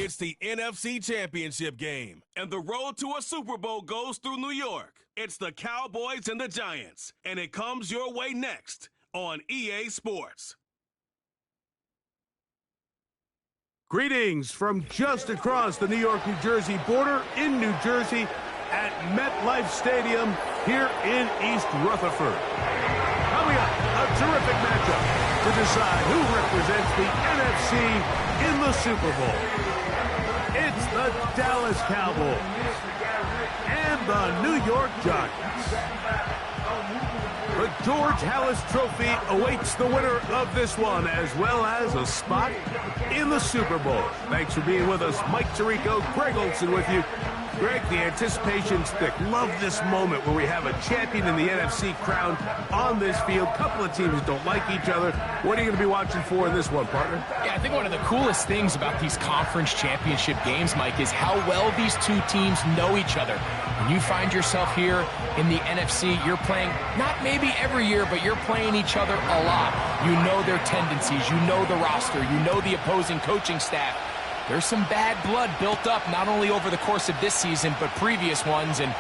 It's the NFC Championship game, and the road to a Super Bowl goes through New York. It's the Cowboys and the Giants, and it comes your way next on EA Sports. Greetings from just across the New York-New Jersey border in New Jersey at MetLife Stadium here in East Rutherford. Coming up, a terrific matchup to decide who represents the NFC in the Super Bowl. It's the Dallas Cowboys and the New York Giants. The George Halas Trophy awaits the winner of this one, as well as a spot in the Super Bowl. Thanks for being with us. Mike Tirico, Greg Olson with you. Greg, the anticipation's thick. Love this moment where we have a champion in the NFC crowned on this field. Couple of teams don't like each other. What are you going to be watching for in this one, partner? Yeah, I think one of the coolest things about these conference championship games, Mike, is how well these two teams know each other. When you find yourself here in the NFC, you're playing, not maybe every year, but you're playing each other a lot. You know their tendencies. You know the roster. You know the opposing coaching staff. There's some bad blood built up, not only over the course of this season, but previous ones. And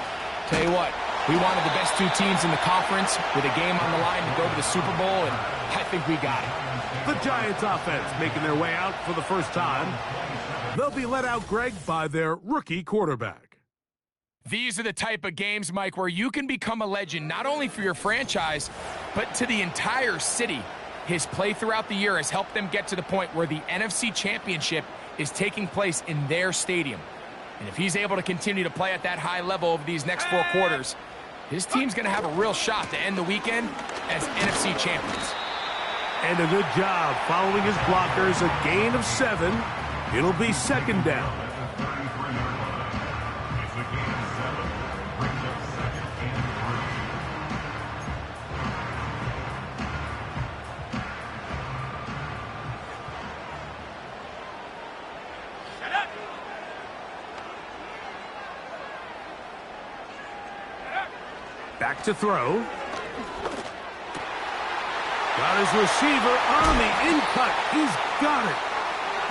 tell you what, we wanted the best two teams in the conference with a game on the line to go to the Super Bowl, and I think we got it. The Giants offense making their way out for the first time. They'll be let out, Greg, by their rookie quarterback. These are the type of games, Mike, where you can become a legend, not only for your franchise, but to the entire city. His play throughout the year has helped them get to the point where the NFC Championship is taking place in their stadium. And if he's able to continue to play at that high level over these next 4 quarters, his team's going to have a real shot to end the weekend as NFC champions. And a good job following his blockers, a gain of 7. It'll be second down. Back to throw. Got his receiver on the in-cut. He's got it.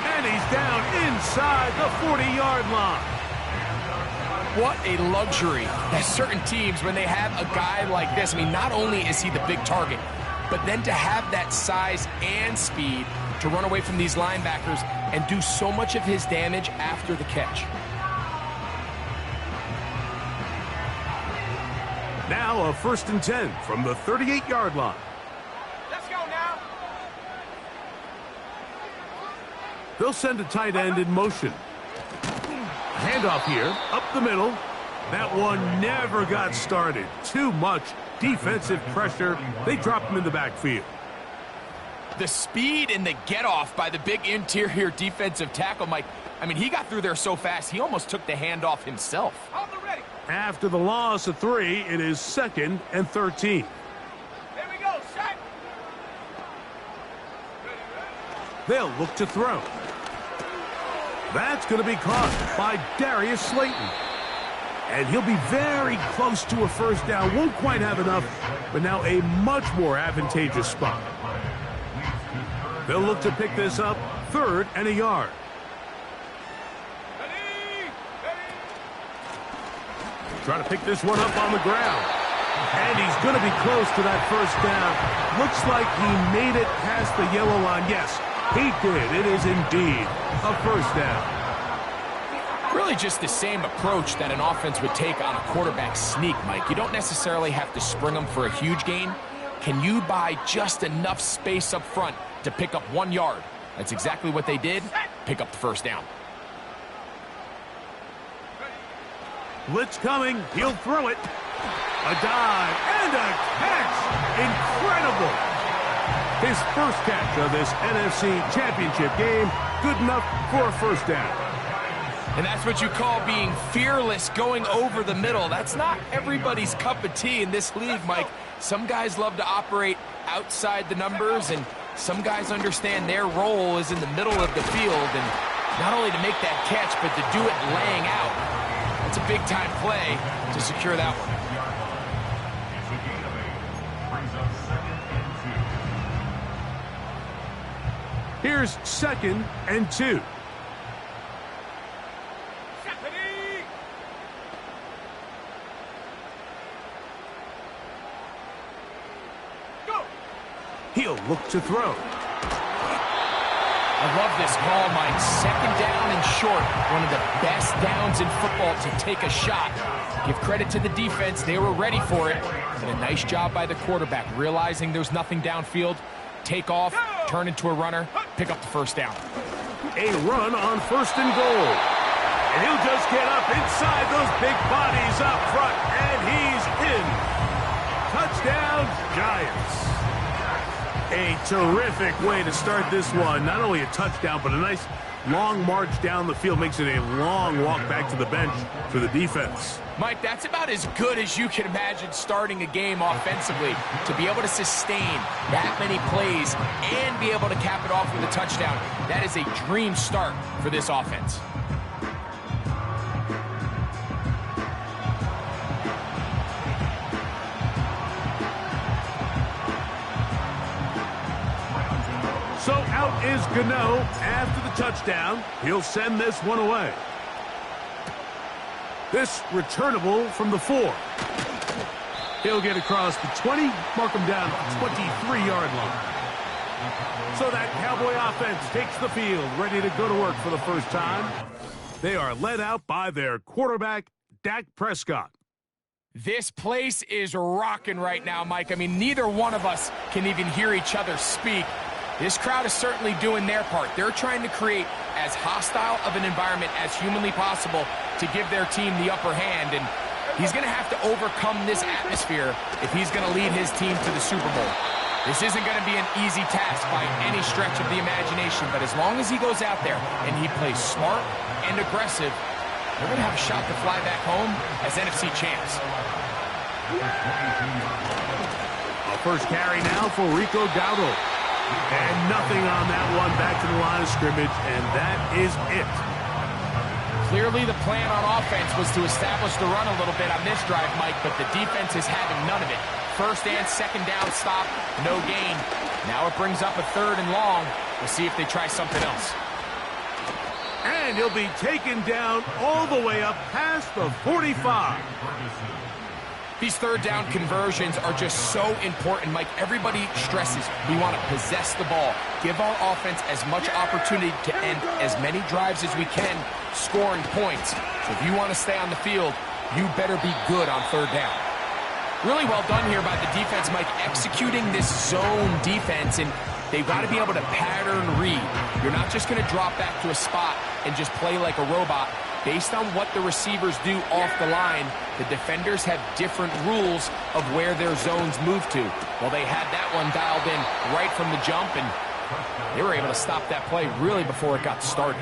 And he's down inside the 40-yard line. What a luxury that certain teams, when they have a guy like this, I mean, not only is he the big target, but then to have that size and speed to run away from these linebackers and do so much of his damage after the catch. Now a 1st and 10 from the 38-yard line. Let's go now. They'll send a tight end in motion. Handoff here, up the middle. That one never got started. Too much defensive pressure. They drop him in the backfield. The speed and the get-off by the big interior defensive tackle, Mike. I mean, he got through there so fast, he almost took the handoff himself. After the loss of 3, it is 2nd and 13. Here we go, set. They'll look to throw. That's going to be caught by Darius Slayton. And he'll be very close to a first down. Won't quite have enough, but now a much more advantageous spot. They'll look to pick this up, 3rd and a yard. Trying to pick this one up on the ground. And he's going to be close to that first down. Looks like he made it past the yellow line. Yes, he did. It is indeed a first down. Really just the same approach that an offense would take on a quarterback sneak, Mike. You don't necessarily have to spring them for a huge gain. Can you buy just enough space up front to pick up 1 yard? That's exactly what they did. Pick up the first down. Blitz coming. He'll throw it. A dive and a catch. Incredible. His first catch of this NFC Championship game. Good enough for a first down. And that's what you call being fearless, going over the middle. That's not everybody's cup of tea in this league, Mike. Some guys love to operate outside the numbers, and some guys understand their role is in the middle of the field, and not only to make that catch, but to do it laying out. It's a big-time play to secure that one. Here's 2nd and 2. He'll look to throw. I love this call, Mike. Second down and short. One of the best downs in football to take a shot. Give credit to the defense. They were ready for it. But a nice job by the quarterback, realizing there's nothing downfield. Take off, turn into a runner, pick up the first down. A run on 1st and goal. And he'll just get up inside those big bodies up front. And he's in. Touchdown, Giants. A terrific way to start this one. Not only a touchdown, but a nice long march down the field. Makes it a long walk back to the bench for the defense. Mike, that's about as good as you can imagine starting a game offensively. To be able to sustain that many plays and be able to cap it off with a touchdown, that is a dream start for this offense. So out is Gano after the touchdown. He'll send this one away. This returnable from the 4. He'll get across the 20, mark him down at the 23-yard line. So that Cowboy offense takes the field, ready to go to work for the first time. They are led out by their quarterback, Dak Prescott. This place is rocking right now, Mike. I mean, neither one of us can even hear each other speak. This crowd is certainly doing their part. They're trying to create as hostile of an environment as humanly possible to give their team the upper hand. And he's going to have to overcome this atmosphere if he's going to lead his team to the Super Bowl. This isn't going to be an easy task by any stretch of the imagination, but as long as he goes out there and he plays smart and aggressive, they're going to have a shot to fly back home as NFC champs. A first carry now for Rico Dowdle. And nothing on that one, back to the line of scrimmage, and that is it. Clearly the plan on offense was to establish the run a little bit on this drive, Mike, but the defense is having none of it. First and second down stop, no gain. Now it brings up a 3rd and long. We'll see if they try something else. And he'll be taken down all the way up past the 45. These 3rd down conversions are just so important, Mike. Everybody stresses we want to possess the ball, give our offense as much opportunity to end as many drives as we can, scoring points. So if you want to stay on the field, you better be good on 3rd down. Really well done here by the defense, Mike, executing this zone defense, and they've got to be able to pattern read. You're not just going to drop back to a spot and just play like a robot. Based on what the receivers do off the line, the defenders have different rules of where their zones move to. Well, they had that one dialed in right from the jump, and they were able to stop that play really before it got started.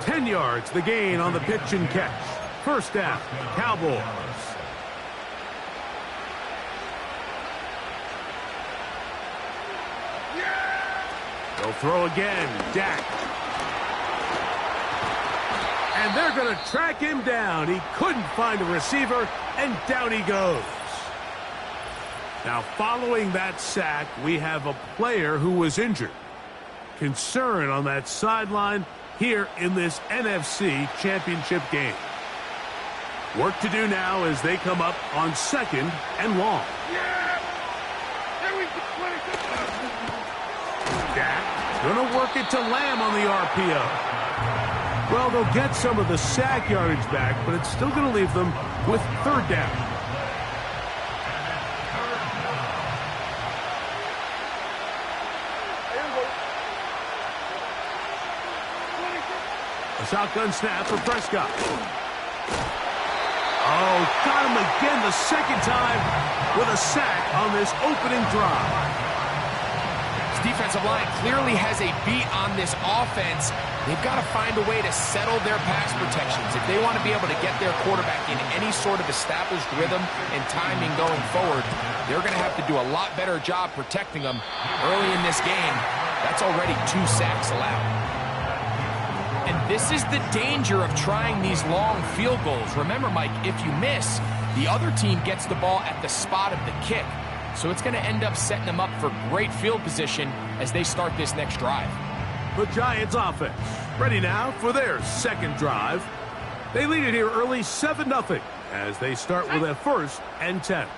10 yards, the gain on the pitch and catch. First down, Cowboys. They'll throw again, Dak. And they're going to track him down. He couldn't find a receiver, and down he goes. Now, following that sack, we have a player who was injured. Concern on that sideline here in this NFC Championship game. Work to do now as they come up on 2nd and long. Dak going to work it to Lamb on the RPO. Well, they'll get some of the sack yardage back, but it's still going to leave them with 3rd down. A shotgun snap for Prescott. Oh, got him again the 2nd time with a sack on this opening drive. Defensive line clearly has a beat on this offense. They've got to find a way to settle their pass protections. If they want to be able to get their quarterback in any sort of established rhythm and timing going forward, they're going to have to do a lot better job protecting them. Early in this game, that's already 2 sacks allowed. And this is the danger of trying these long field goals. Remember, Mike, if you miss, the other team gets the ball at the spot of the kick. So it's going to end up setting them up for great field position as they start this next drive. The Giants offense ready now for their 2nd drive. They lead it here early 7-0 as they start with a 1st and 10.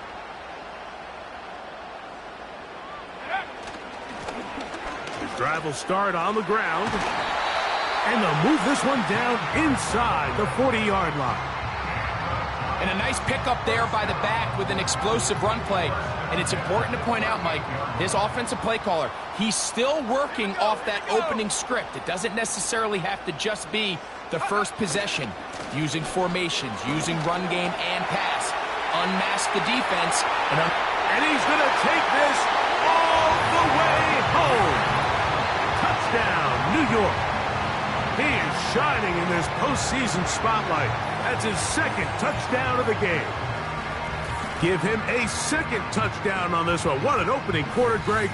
Drive will start on the ground. And they'll move this one down inside the 40-yard line. And a nice pickup there by the back with an explosive run play. And it's important to point out, Mike, this offensive play caller, he's still working off that opening script. It doesn't necessarily have to just be the first possession. Using formations, using run game and pass. Unmask the defense. And he's going to take this all the way home. Touchdown, New York. He is shining in this postseason spotlight. That's his second touchdown of the game. Give him a second touchdown on this one. What an opening quarter, Greg.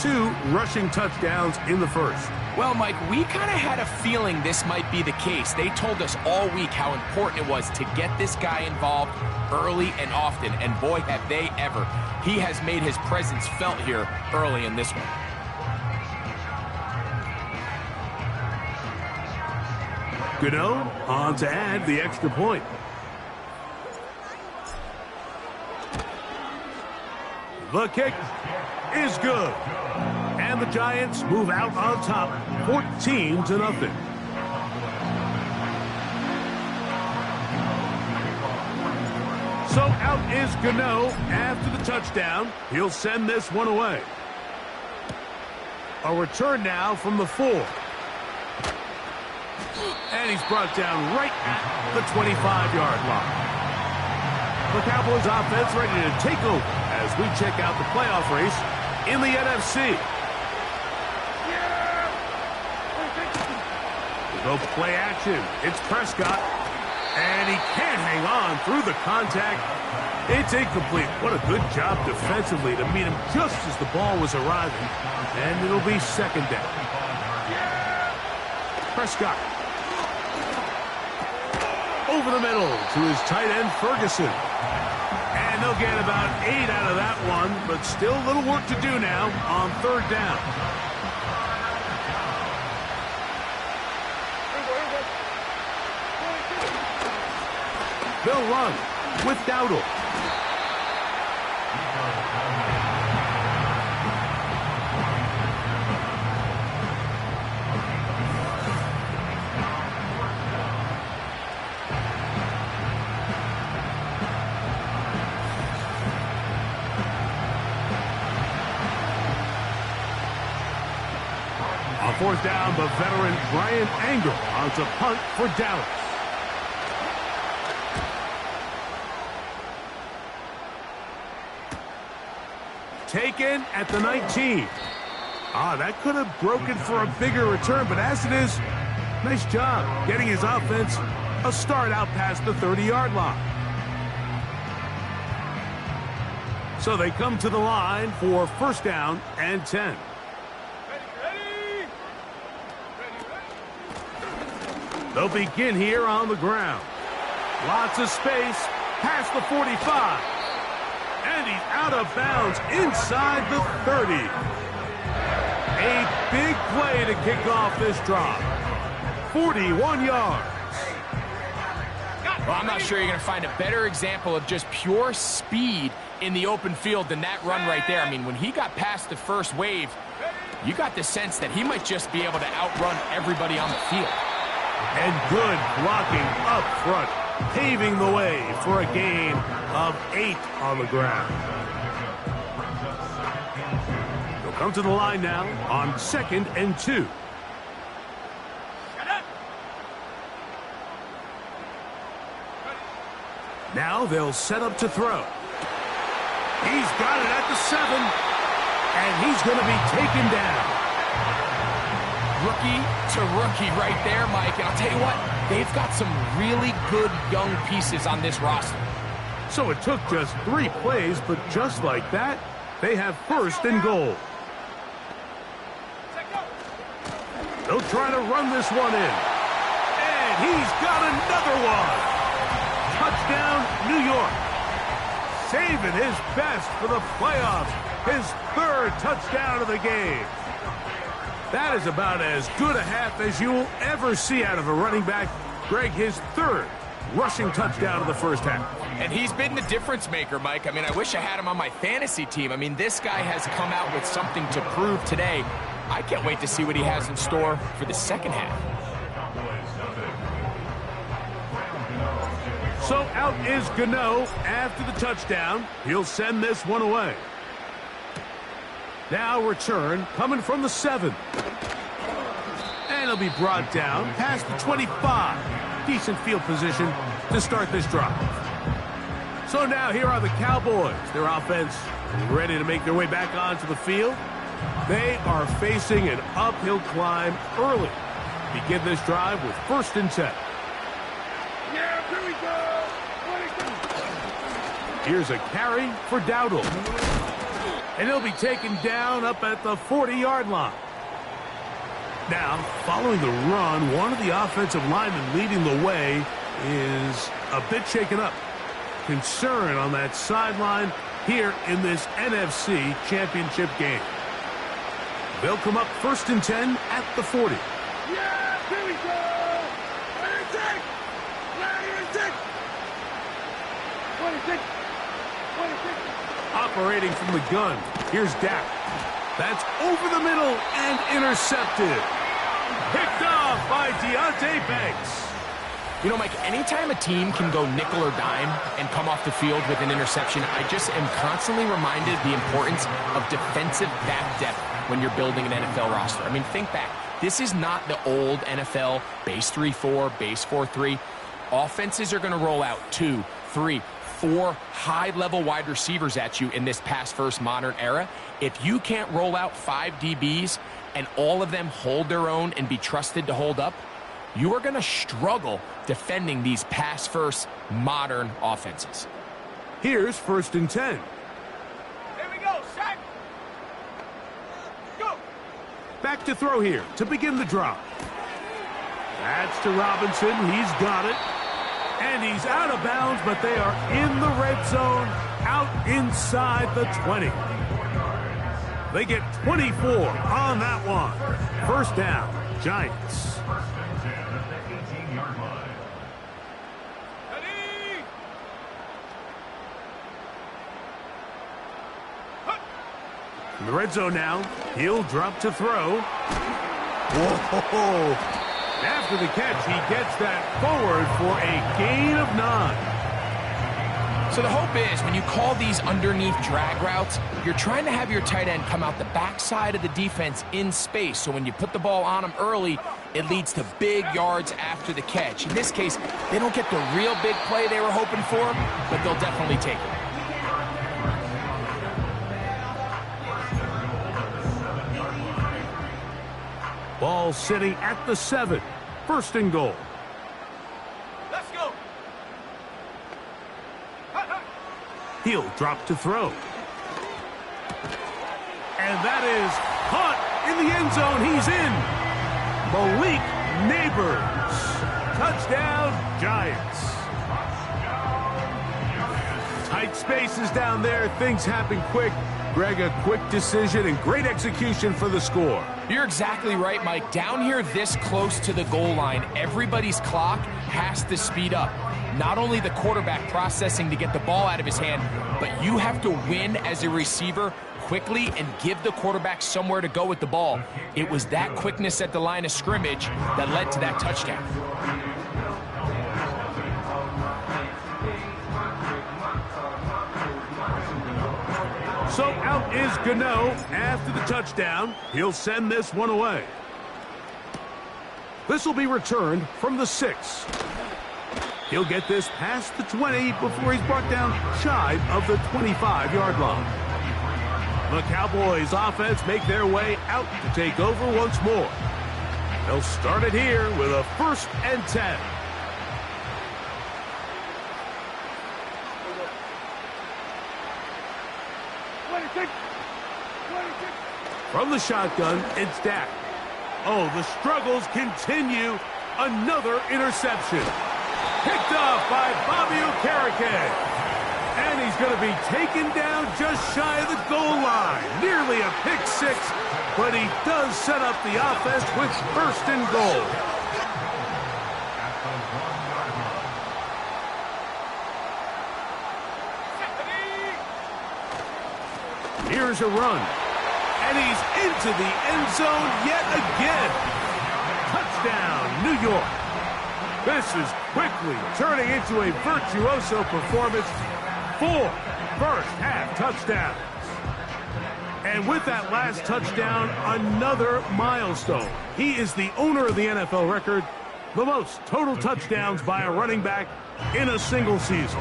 2 rushing touchdowns in the first. Well, Mike, we kind of had a feeling this might be the case. They told us all week how important it was to get this guy involved early and often. And boy, have they ever. He has made his presence felt here early in this one. Gano on to add the extra point. The kick is good. And the Giants move out on top, 14-0. So out is Gano after the touchdown. He'll send this one away. A return now from the 4. And he's brought down right at the 25-yard line. The Cowboys offense ready to take over as we check out the playoff race in the NFC. We'll go play action. It's Prescott. And he can't hang on through the contact. It's incomplete. What a good job defensively to meet him just as the ball was arriving. And it'll be second down. Prescott. Over the middle to his tight end, Ferguson. And they'll get about 8 out of that one, but still a little work to do now on third down. They'll run with Dowdle. On fourth down, the veteran Brian Anger on to punt for Dallas. Taken at the 19. That could have broken for a bigger return, but as it is, nice job getting his offense a start out past the 30-yard line. So they come to the line for first down and 10. They'll begin here on the ground. Lots of space past the 45. And he's out of bounds inside the 30. A big play to kick off this drive. 41 yards. Well, I'm not sure you're going to find a better example of just pure speed in the open field than that run right there. I mean, when he got past the first wave, you got the sense that he might just be able to outrun everybody on the field. And good blocking up front, paving the way for a gain of 8 on the ground. They'll come to the line now on 2nd and 2. Now they'll set up to throw. He's got it at the 7, and he's going to be taken down. Rookie to rookie right there, Mike. And I'll tell you what, they've got some really good young pieces on this roster. So it took just 3 plays, but just like that, they have first and goal. They'll try to run this one in. And he's got another one. Touchdown, New York. Saving his best for the playoffs. His 3rd touchdown of the game. That is about as good a half as you will ever see out of a running back. Greg, his 3rd rushing touchdown of the first half. And he's been the difference maker, Mike. I mean, I wish I had him on my fantasy team. I mean, this guy has come out with something to prove today. I can't wait to see what he has in store for the second half. So out is Gano after the touchdown. He'll send this one away. Now return coming from the 7. And he'll be brought down past the 25. Decent field position to start this drive. So now here are the Cowboys. Their offense ready to make their way back onto the field. They are facing an uphill climb early. Begin this drive with 1st and 10. Yeah, here we go. Here's a carry for Dowdle. And he'll be taken down up at the 40-yard line. Now, following the run, one of the offensive linemen leading the way is a bit shaken up. Concern on that sideline here in this NFC Championship game. They'll come up 1st and 10 at the 40. Yeah, here we go. Let it take. Let it take. 26. 26. Operating from the gun, here's Dak. That's over the middle and intercepted. Picked off by Deontay Banks. You know, Mike, anytime a team can go nickel or dime and come off the field with an interception, I just am constantly reminded the importance of defensive back depth when you're building an NFL roster. I mean, think back. This is not the old NFL base 3-4, base 4-3. Offenses are going to roll out 2, 3, 4 high-level wide receivers at you in this pass-first modern era. If you can't roll out 5 DBs and all of them hold their own and be trusted to hold up, you are going to struggle defending these pass-first modern offenses. Here's 1st and 10. Here we go, Shaq. Go. Back to throw here to begin the drive. That's to Robinson. He's got it. And he's out of bounds, but they are in the red zone, out inside the 20. They get 24 on that one. 1st down, Giants. In the red zone now, he'll drop to throw. Whoa! After the catch, he gets that forward for a gain of 9. So the hope is when you call these underneath drag routes, you're trying to have your tight end come out the backside of the defense in space. So when you put the ball on him early, it leads to big yards after the catch. In this case, they don't get the real big play they were hoping for, but they'll definitely take it. Ball sitting at the 7. 1st and goal. Let's go. He'll drop to throw. And that is caught in the end zone. He's in. Malik Neighbors. Touchdown, Giants. Tight spaces down there. Things happen quick. Greg, a quick decision and great execution for the score. You're exactly right, Mike. Down here this close to the goal line, everybody's clock has to speed up. Not only the quarterback processing to get the ball out of his hand, but you have to win as a receiver quickly and give the quarterback somewhere to go with the ball. It was that quickness at the line of scrimmage that led to that touchdown. So out is Gano after the touchdown. He'll send this one away. This will be returned from the 6. He'll get this past the 20 before he's brought down shy of the 25-yard line. The Cowboys offense make their way out to take over once more. They'll start it here with a 1st and 10. From the shotgun, it's Dak. Oh, the struggles continue. Another interception. Picked off by Bobby Okereke. And he's going to be taken down just shy of the goal line. Nearly a pick 6, but he does set up the offense with 1st and goal. Here's a run. And he's into the end zone yet again. Touchdown, New York. This is quickly turning into a virtuoso performance. 4 first-half touchdowns. And with that last touchdown, another milestone. He is the owner of the NFL record, the most total touchdowns by a running back in a single season.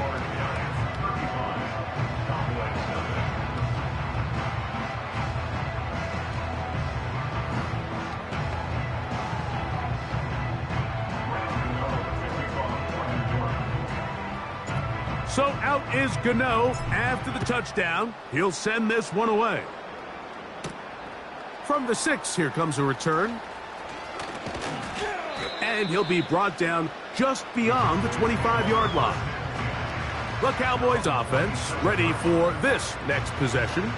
So out is Gano after the touchdown. He'll send this one away. From the 6, here comes a return. And he'll be brought down just beyond the 25-yard line. The Cowboys offense ready for this next possession.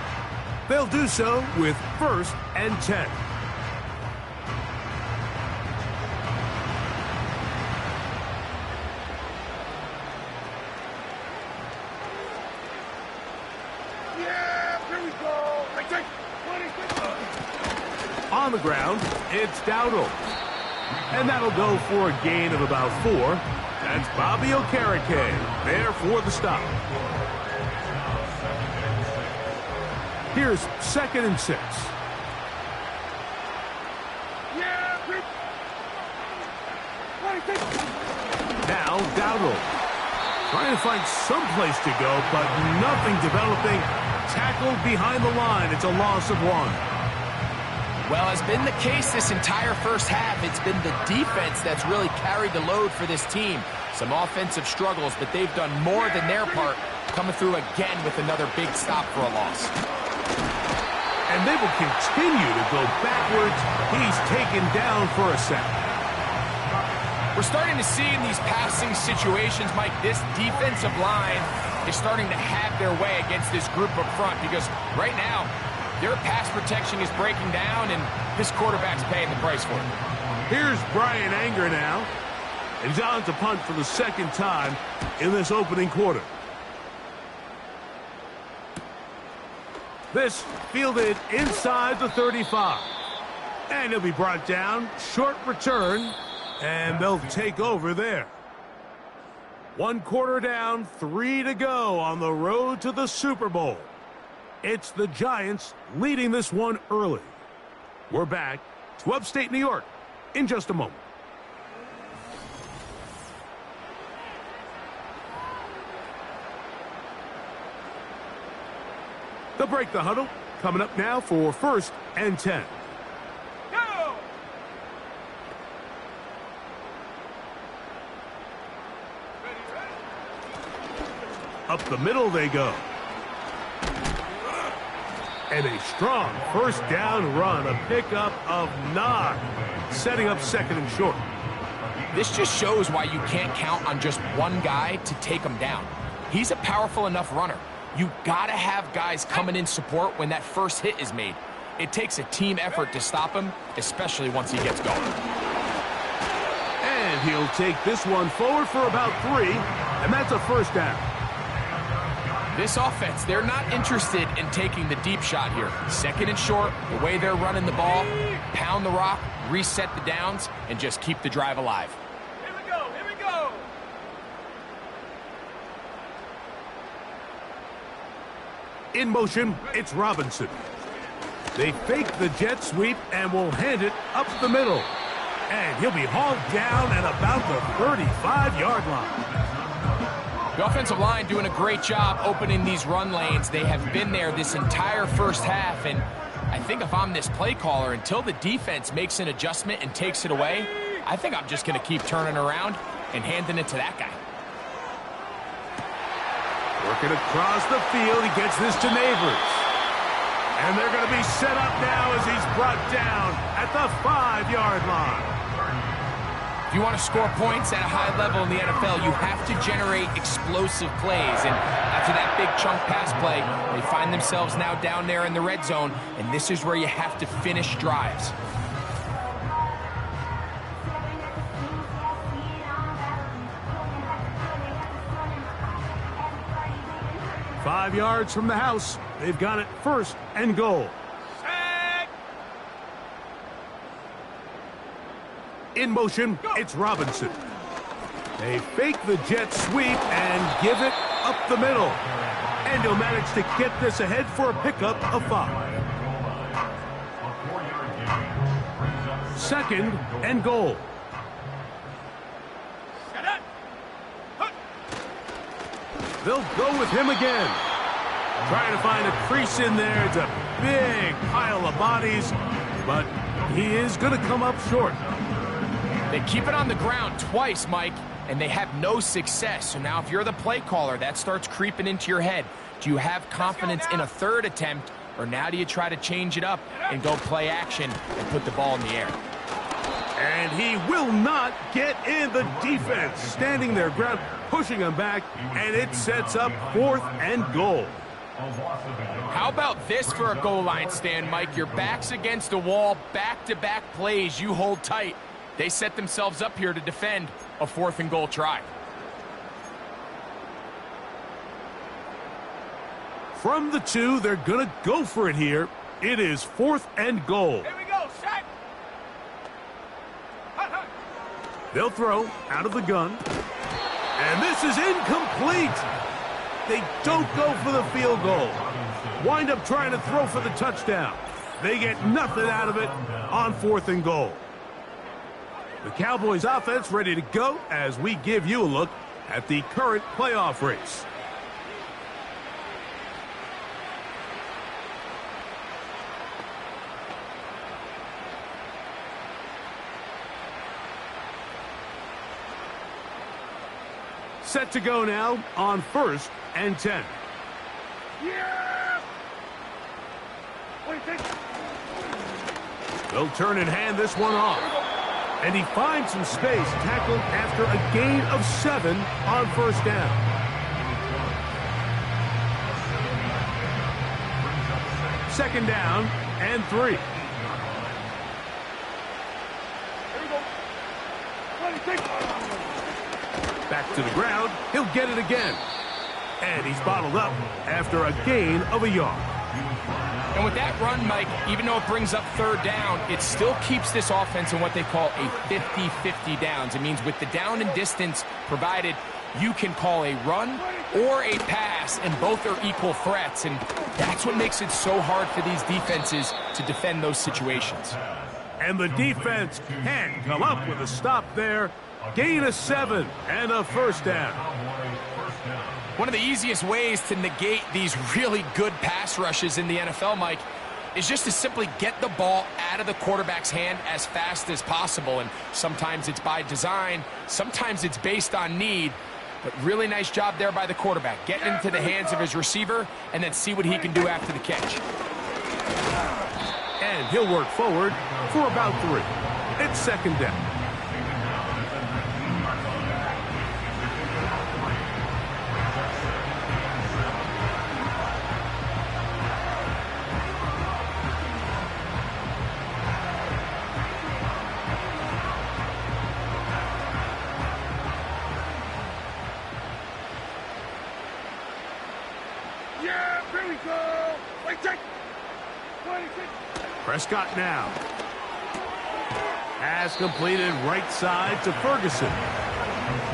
They'll do so with 1st and 10. On the ground, it's Dowdle. And that'll go for a gain of about 4. That's Bobby Okereke there for the stop. Here's 2nd and 6. Now Dowdle. Trying to find some place to go, but nothing developing. Tackled behind the line. It's a loss of 1. Well, as been the case this entire first half, it's been the defense that's really carried the load for this team. Some offensive struggles, but they've done more than their part, coming through again with another big stop for a loss. And they will continue to go backwards. He's taken down for a sack. We're starting to see in these passing situations, Mike, this defensive line is starting to have their way against this group up front, because right now, their pass protection is breaking down, and this quarterback's paying the price for it. Here's Brian Anger now. And he's on to punt for the 2nd time in this opening quarter. This fielded inside the 35. And he'll be brought down. Short return. And they'll take over there. 1 quarter down, 3 to go on the road to the Super Bowl. It's the Giants leading this one early. We're back to upstate New York in just a moment. They'll break the huddle. Coming up now for 1st and 10. Go! Up the middle they go. And a strong 1st down run, a pickup of 9, setting up 2nd and short. This just shows why you can't count on just one guy to take him down. He's a powerful enough runner. You gotta have guys coming in support when that first hit is made. It takes a team effort to stop him, especially once he gets going. And he'll take this one forward for about 3, and that's a 1st down. This offense, they're not interested in taking the deep shot here. 2nd and short, the way they're running the ball, pound the rock, reset the downs, and just keep the drive alive. Here we go, here we go! In motion, it's Robinson. They fake the jet sweep and will hand it up the middle. And he'll be hauled down at about the 35-yard line. The offensive line doing a great job opening these run lanes. They have been there this entire first half, and I think if I'm this play caller, until the defense makes an adjustment and takes it away, I think I'm just going to keep turning around and handing it to that guy. Working across the field, he gets this to Neighbors. And they're going to be set up now as he's brought down at the 5-yard line. If you want to score points at a high level in the NFL, you have to generate explosive plays. And after that big chunk pass play, they find themselves now down there in the red zone, and this is where you have to finish drives. "5 yards from the house. They've got it 1st and goal. In motion, it's Robinson. They fake the jet sweep and give it up the middle. And he'll manage to get this ahead for a pickup of 5. 2nd and goal. They'll go with him again. Trying to find a crease in there. It's a big pile of bodies, but he is going to come up short. They keep it on the ground twice, Mike, and they have no success. So now if you're the play caller, that starts creeping into your head. Do you have confidence in a 3rd attempt, or now do you try to change it up and go play action and put the ball in the air? And he will not get in. The defense standing their ground, pushing him back, and it sets up 4th and goal. How about this for a goal line stand, Mike? Your back's against the wall, back-to-back plays, you hold tight. They set themselves up here to defend a 4th and goal try. From the 2, they're going to go for it here. It is 4th and goal. Here we go, set. They'll throw out of the gun. And this is incomplete. They don't go for the field goal. Wind up trying to throw for the touchdown. They get nothing out of it on 4th and goal. The Cowboys offense ready to go as we give you a look at the current playoff race. Set to go now on 1st and 10. Yeah! What do you think? They'll turn and hand this one off. And he finds some space, tackled after a gain of 7 on 1st down. Second down and 3. Here we go. What do you think? Back to the ground, he'll get it again. And he's bottled up after a gain of a yard. And with that run, Mike, even though it brings up 3rd down, it still keeps this offense in what they call a 50-50 downs. It means with the down and distance provided, you can call a run or a pass, and both are equal threats. And that's what makes it so hard for these defenses to defend those situations. And the defense can't come up with a stop there. Gain of 7 and a 1st down. One of the easiest ways to negate these really good pass rushes in the NFL, Mike, is just to simply get the ball out of the quarterback's hand as fast as possible. And sometimes it's by design, sometimes it's based on need. But really nice job there by the quarterback. Get into the hands of his receiver and then see what he can do after the catch. And he'll work forward for about 3. It's 2nd down. Yeah, here we go. Wait, check. Prescott now. Pass completed right side to Ferguson.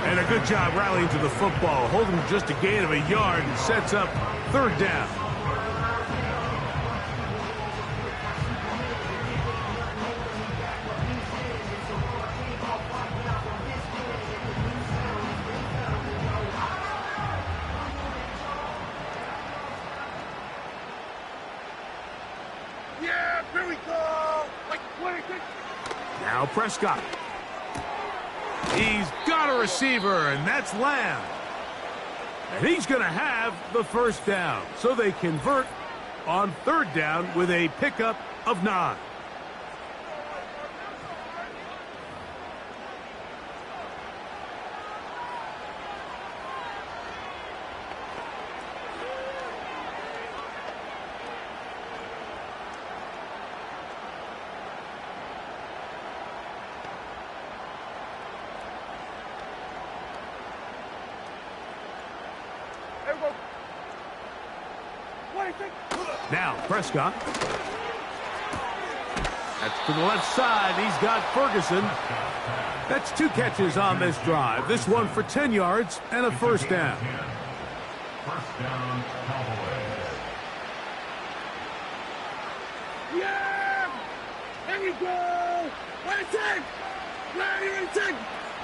And a good job rallying to the football, holding just a gain of a yard and sets up 3rd down. Yeah, here we go. Wait, what do you think? Now Prescott. He's got a receiver, and that's Lamb. And he's going to have the 1st down. So they convert on 3rd down with a pickup of 9. Now Prescott. That's to the left side. He's got Ferguson. That's 2 catches on this drive. This one for 10 yards and a first down. First down, Cowboys. Yeah! There we go! Ready, take! Ready, take!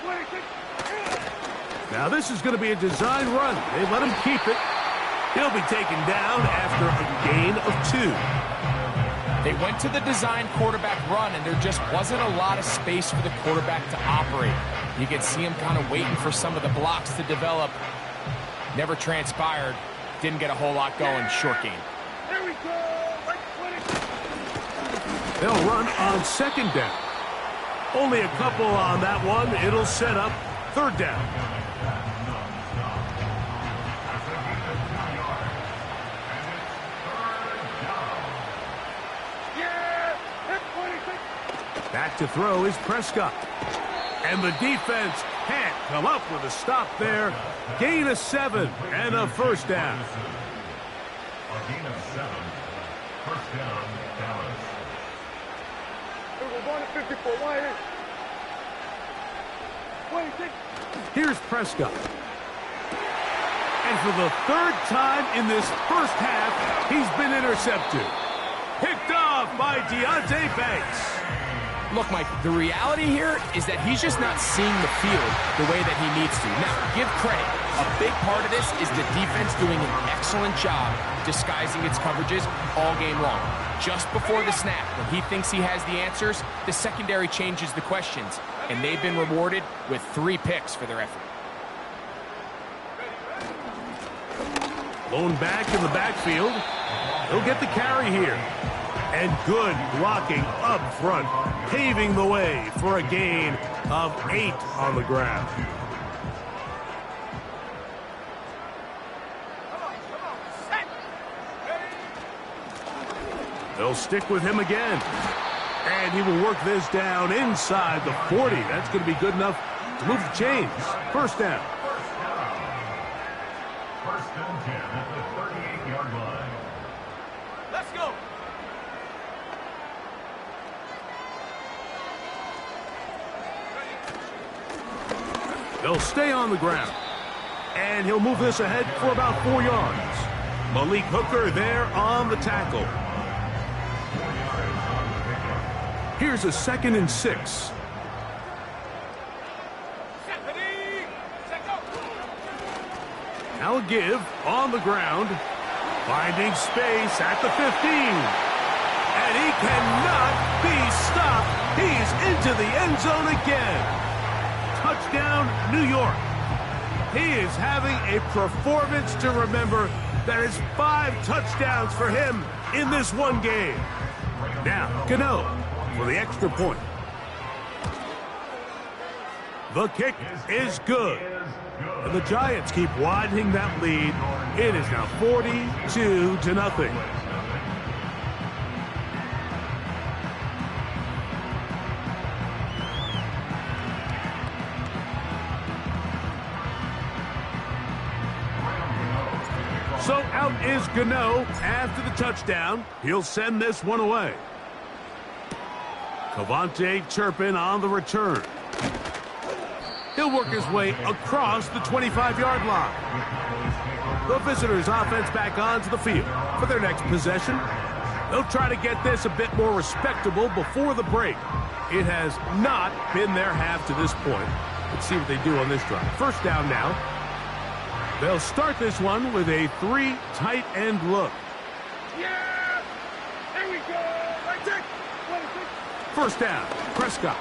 Ready, take! Now this is going to be a design run. They let him keep it. He'll be taken down after a gain of 2. They went to the design quarterback run, and there just wasn't a lot of space for the quarterback to operate. You could see him kind of waiting for some of the blocks to develop. Never transpired. Didn't get a whole lot going. Short game. There we go! They'll run on second down. Only a couple on that one. It'll set up third down. Back to throw is Prescott. And the defense can't come up with a stop there. Gain of 7 and a first down. A gain of 7. First down, Dallas. We're going to 54. Why here? Here's Prescott. And for the 3rd time in this first half, he's been intercepted. Picked off by Deonte Banks. Look, Mike, the reality here is that he's just not seeing the field the way that he needs to. Now, give credit. A big part of this is the defense doing an excellent job disguising its coverages all game long. Just before the snap, when he thinks he has the answers, the secondary changes the questions, and they've been rewarded with 3 picks for their effort. Lone back in the backfield. He'll get the carry here. And good blocking up front, paving the way for a gain of 8 on the ground. They'll stick with him again. And he will work this down inside the 40. That's going to be good enough to move the chains. First down. First and 10 at the 38-yard line. Let's go! They'll stay on the ground. And he'll move this ahead for about 4 yards. Malik Hooker there on the tackle. Here's a 2nd and 6. Now a give on the ground. Finding space at the 15. And he cannot be stopped. He's into the end zone again. Touchdown, New York. He is having a performance to remember. That is 5 touchdowns for him in this one game. Now, Gano for the extra point. The kick is good. And the Giants keep widening that lead. It is now 42-0. So out is Gano after the touchdown. He'll send this one away. Cavante Turpin on the return. He'll work his way across the 25-yard line. The visitors' offense back onto the field for their next possession. They'll try to get this a bit more respectable before the break. It has not been their half to this point. Let's see what they do on this drive. First down now. They'll start this one with a 3 tight end look. Yeah! There we go! Right there! First down, Prescott.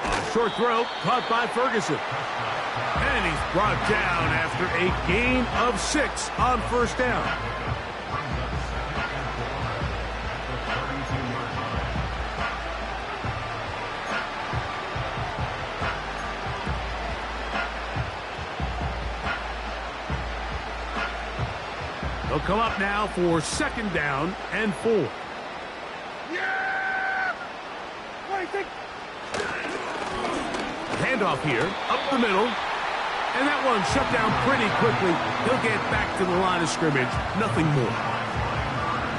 A short throw caught by Ferguson. And he's brought down after a gain of 6 on first down. They'll come up now for 2nd down and 4. Yeah! Right, Handoff here, up the middle. And that one shut down pretty quickly. He'll get back to the line of scrimmage. Nothing more.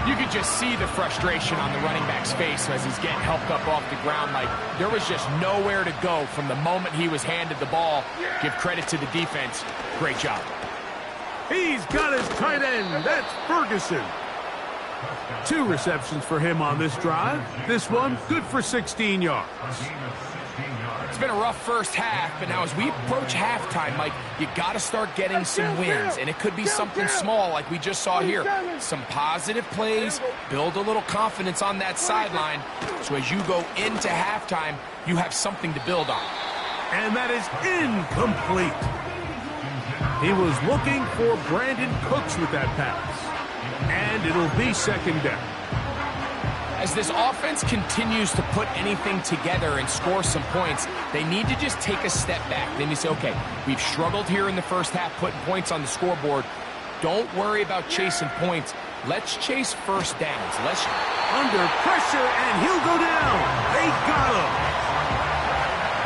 You could just see the frustration on the running back's face as he's getting helped up off the ground. Like, there was just nowhere to go from the moment he was handed the ball. Give credit to the defense. Great job. He's got his tight end. That's Ferguson. 2 receptions for him on this drive. This one, good for 16 yards. It's been a rough first half, but now as we approach halftime, Mike, you got to start getting some wins, and it could be something small like we just saw here. Some positive plays, build a little confidence on that sideline, so as you go into halftime, you have something to build on. And that is incomplete. He was looking for Brandon Cooks with that pass, and it'll be second down. As this offense continues to put anything together and score some points, they need to just take a step back. They need to say, okay, we've struggled here in the first half putting points on the scoreboard. Don't worry about chasing points. Let's chase first downs. Let's under pressure, and he'll go down. They got him.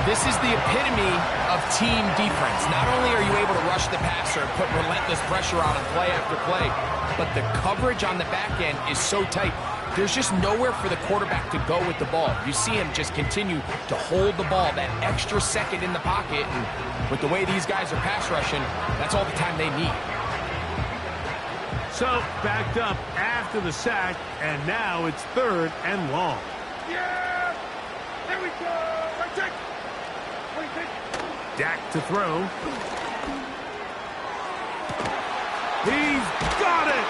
This is the epitome of team defense. Not only are you able to rush the passer and put relentless pressure on him play after play, but the coverage on the back end is so tight. There's just nowhere for the quarterback to go with the ball. You see him just continue to hold the ball, that extra second in the pocket, and with the way these guys are pass rushing, that's all the time they need. So, backed up after the sack, and now it's 3rd and long. Yeah! There we go! Right check! Dak to throw. He's got it!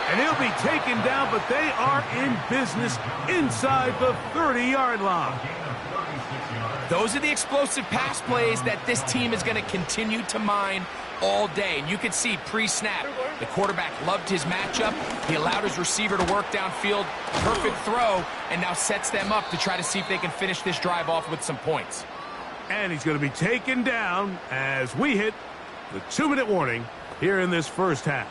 And he'll be taken down, but they are in business inside the 30-yard line. Those are the explosive pass plays that this team is going to continue to mine all day. And you can see pre-snap, the quarterback loved his matchup. He allowed his receiver to work downfield, perfect throw, and now sets them up to try to see if they can finish this drive off with some points. And he's going to be taken down as we hit the 2-minute warning here in this first half.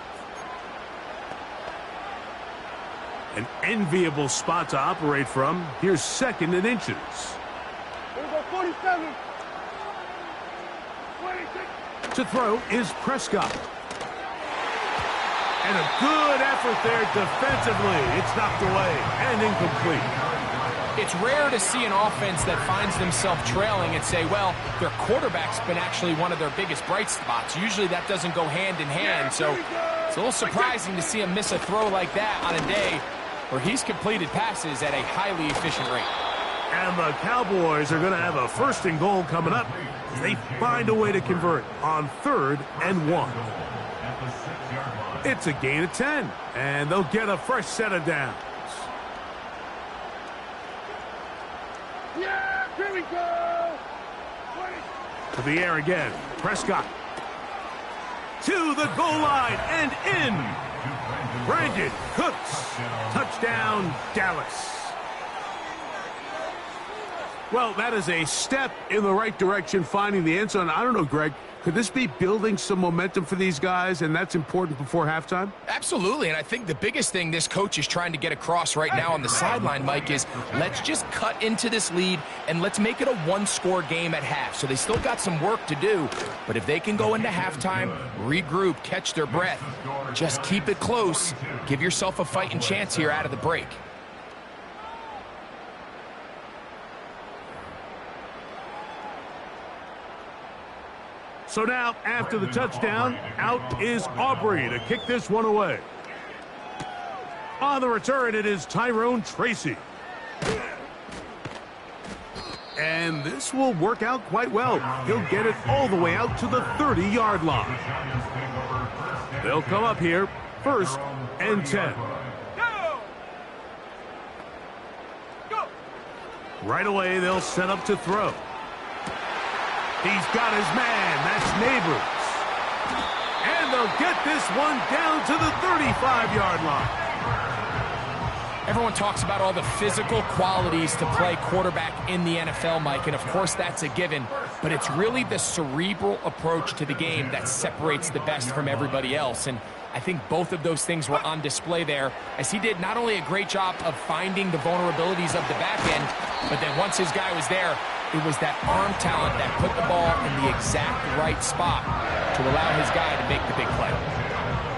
An enviable spot to operate from. Here's 2nd and inches. Here we go, 47. 26. To throw is Prescott. And a good effort there defensively. It's knocked away and incomplete. It's rare to see an offense that finds themselves trailing and say, well, their quarterback's been actually one of their biggest bright spots. Usually that doesn't go hand in hand, so it's a little surprising to see him miss a throw like that on a day where he's completed passes at a highly efficient rate. And the Cowboys are going to have a 1st and goal coming up as they find a way to convert on 3rd and 1. It's a gain of 10, and they'll get a fresh set of downs. Yeah, here we go! 20. To the air again. Prescott. To the goal line and in. Brandon Cooks. Touchdown, Dallas. Well, that is a step in the right direction, finding the end zone. I don't know, Greg. Could this be building some momentum for these guys, and that's important before halftime? Absolutely, and I think the biggest thing this coach is trying to get across right now on the sideline, Mike, is let's just cut into this lead and let's make it a 1-score game at half. So they still got some work to do, but if they can go into halftime, regroup, catch their breath, just keep it close, give yourself a fighting chance here out of the break. So now, after the touchdown, out is Aubrey to kick this one away. On the return, it is Tyrone Tracy. And this will work out quite well. He'll get it all the way out to the 30-yard line. They'll come up here, 1st and 10. Go! Right away, they'll set up to throw. He's got his man. That's Neighbors. And they'll get this one down to the 35-yard line. Everyone talks about all the physical qualities to play quarterback in the NFL, Mike, and of course that's a given, but it's really the cerebral approach to the game that separates the best from everybody else, and I think both of those things were on display there, as he did not only a great job of finding the vulnerabilities of the back end, but then once his guy was there, it was that arm talent that put the ball in the exact right spot to allow his guy to make the big play.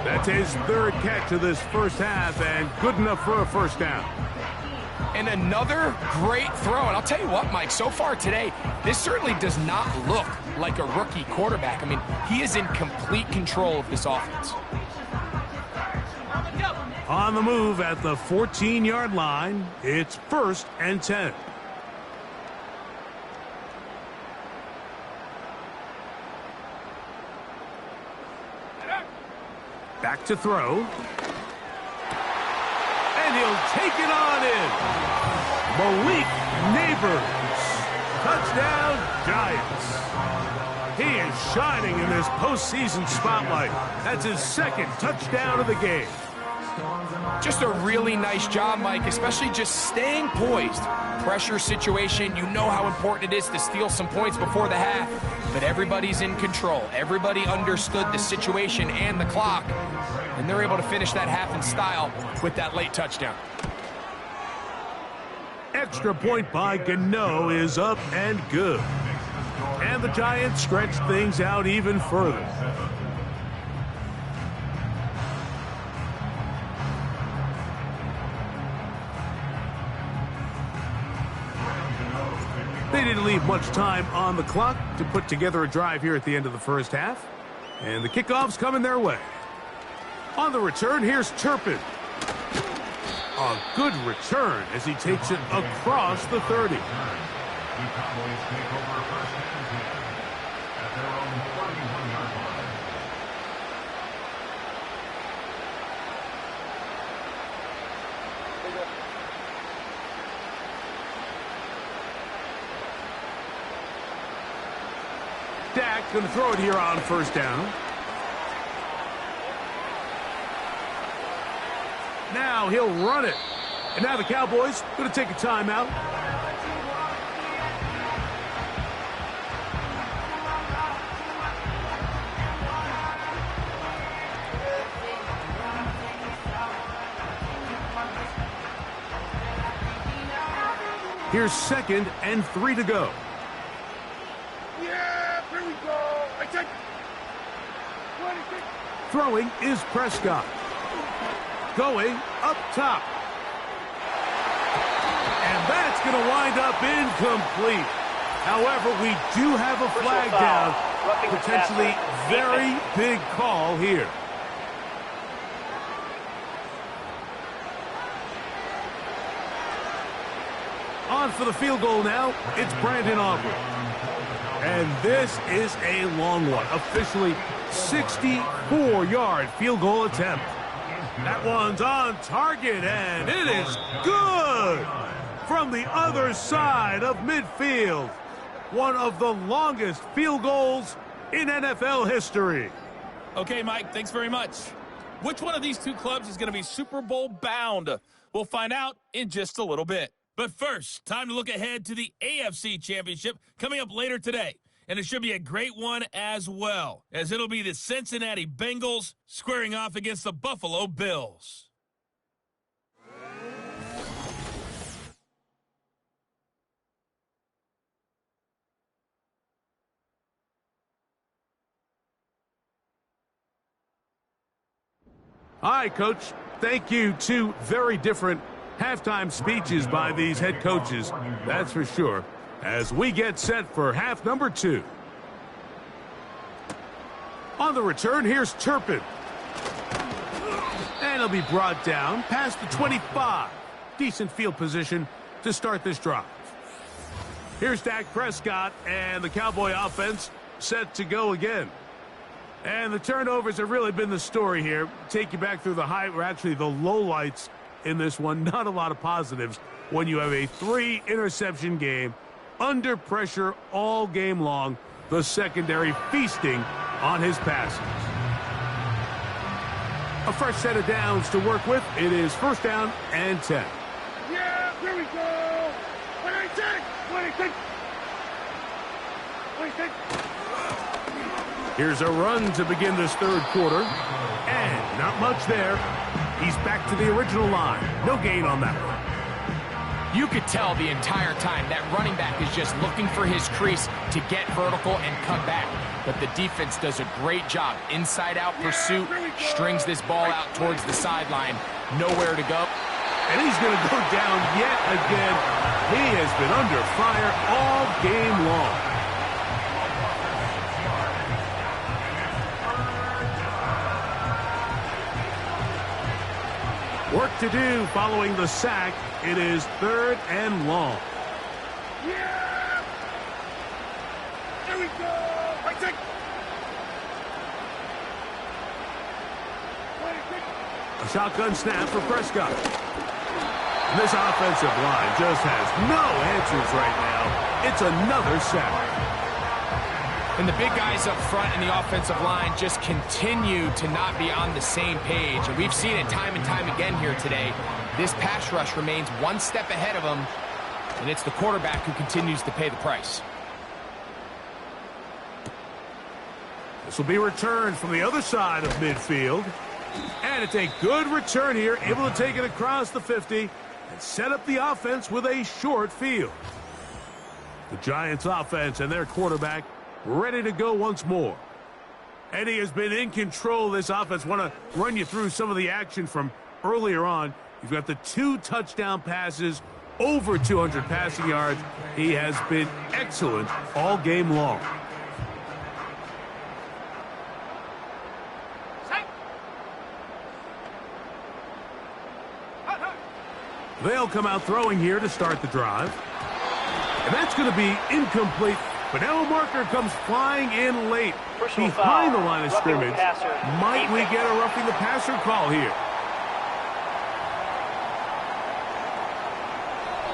That's his third catch of this first half, and good enough for a first down. And another great throw. And I'll tell you what, Mike, so far today, this certainly does not look like a rookie quarterback. I mean, he is in complete control of this offense. On the move at the 14-yard line, it's 1st and 10. Back to throw. And he'll take it on in. Malik Neighbors. Touchdown, Giants. He is shining in this postseason spotlight. That's his second touchdown of the game. Just a really nice job, Mike, especially just staying poised. Pressure situation, you know how important it is to steal some points before the half, but everybody's in control. Everybody understood the situation and the clock, and they're able to finish that half in style with that late touchdown. Extra point by Gano is up and good. And the Giants stretch things out even further. They didn't leave much time on the clock to put together a drive here at the end of the first half. And the kickoff's coming their way. On the return, here's Turpin. A good return as he takes it across the 30. The Cowboys take over 1st and 10 at their own 41-yard line. Dak going to throw it here on 1st down. Now he'll run it. And now the Cowboys going to take a timeout. Here's 2nd and 3 to go. Yeah, here we go. I take 26. Throwing is Prescott. Going up top. And that's going to wind up incomplete. However, we do have a flag down. Potentially very big call here. On for the field goal now. It's Brandon Aubrey. And this is a long one. Officially 64-yard field goal attempt. That one's on target, and it is good from the other side of midfield. One of the longest field goals in NFL history. Okay, Mike, thanks very much. Which one of these two clubs is going to be Super Bowl bound? We'll find out in just a little bit. But first, time to look ahead to the AFC Championship coming up later today. And it should be a great one as well, as it'll be the Cincinnati Bengals squaring off against the Buffalo Bills. All right, Coach. Thank you. Two very different halftime speeches by these head coaches, that's for sure, as we get set for half number 2. On the return, here's Turpin. And he'll be brought down past the 25. Decent field position to start this drive. Here's Dak Prescott, and the Cowboy offense set to go again. And the turnovers have really been the story here. Take you back through the high, or actually the lowlights in this one. Not a lot of positives when you have a 3-interception game under pressure all game long. The secondary feasting on his passes. A fresh set of downs to work with. It is 1st down and 10. Yeah, here we go. 26. Here's a run to begin this third quarter. And not much there. He's back to the original line. No gain on that one. You could tell the entire time that running back is just looking for his crease to get vertical and cut back. But the defense does a great job. Inside-out pursuit, strings this ball out towards the sideline. Nowhere to go. And he's going to go down yet again. He has been under fire all game long. Work to do following the sack. It is 3rd and long. Yeah! There we go! Right take! A shotgun snap for Prescott. And this offensive line just has no answers right now. It's another sack. And the big guys up front in the offensive line just continue to not be on the same page. And we've seen it time and time again here today. This pass rush remains one step ahead of them, and it's the quarterback who continues to pay the price. This will be returned from the other side of midfield. And it's a good return here, able to take it across the 50 and set up the offense with a short field. The Giants offense and their quarterback ready to go once more. And he has been in control of this offense. Want to run you through some of the action from earlier on. You've got the 2 touchdown passes, over 200 passing yards. He has been excellent all game long. They'll come out throwing here to start the drive. And that's going to be incomplete. But now a marker comes flying in late behind the line of scrimmage. Might we get a roughing the passer call here?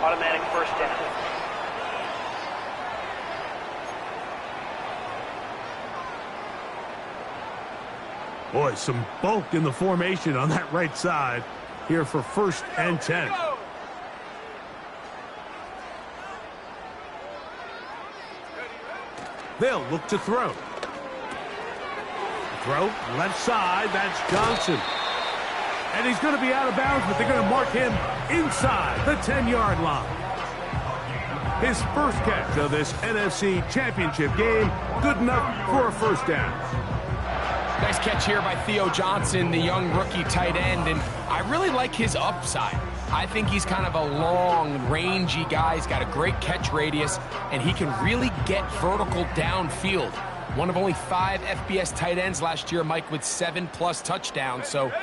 Automatic first down. Boy, some bulk in the formation on that right side here for 1st and 10. They'll look to throw. Throw, left side, that's Johnson. And he's going to be out of bounds, but they're going to mark him inside the 10-yard line. His first catch of this NFC Championship game, good enough for a 1st down. Nice catch here by Theo Johnson, the young rookie tight end, and I really like his upside. I think he's kind of a long, rangy guy. He's got a great catch radius, and he can really get vertical downfield. One of only 5 FBS tight ends last year, Mike, with 7+ touchdowns. So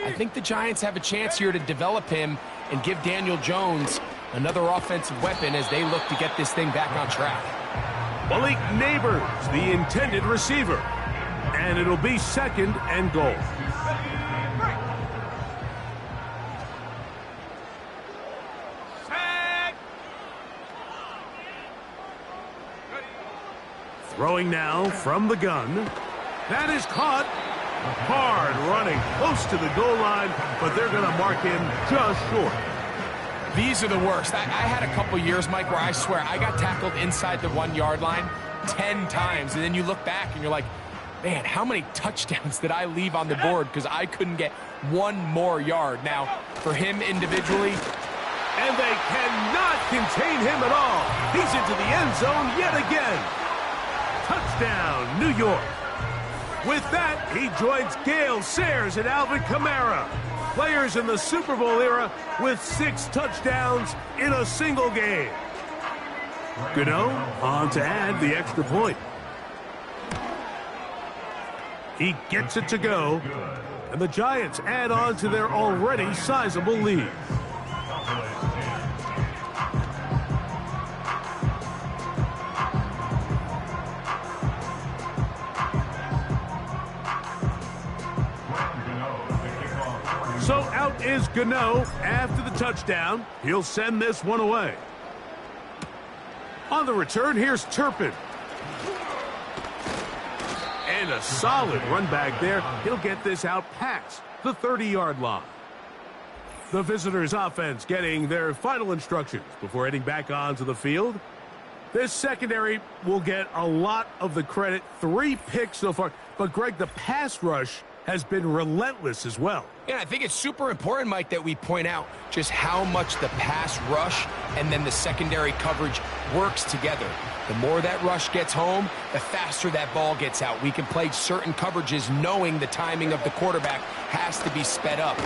I think the Giants have a chance here to develop him and give Daniel Jones another offensive weapon as they look to get this thing back on track. Malik Neighbors, the intended receiver. And it'll be 2nd and goal. Throwing now from the gun. That is caught. Hard running close to the goal line, but they're going to mark him just short. These are the worst. I had a couple years, Mike, where I swear I got tackled inside the 1-yard line 10 times, and then you look back and you're like, man, how many touchdowns did I leave on the board because I couldn't get 1 more yard? Now, for him individually, and they cannot contain him at all. He's into the end zone yet again. Touchdown, New York. With that, he joins Gale Sayers and Alvin Kamara, players in the Super Bowl era with 6 touchdowns in a single game. Gano on to add the extra point. He gets it to go, and the Giants add on to their already sizable lead. So out is Gano after the touchdown. He'll send this one away. On the return, here's Turpin. And a solid run back there. He'll get this out past the 30-yard line. The visitors' offense getting their final instructions before heading back onto the field. This secondary will get a lot of the credit. 3 picks so far. But, Greg, the pass rush has been relentless as well. Yeah, I think it's super important, Mike, that we point out just how much the pass rush and then the secondary coverage works together. The more that rush gets home, the faster that ball gets out. We can play certain coverages knowing the timing of the quarterback has to be sped up.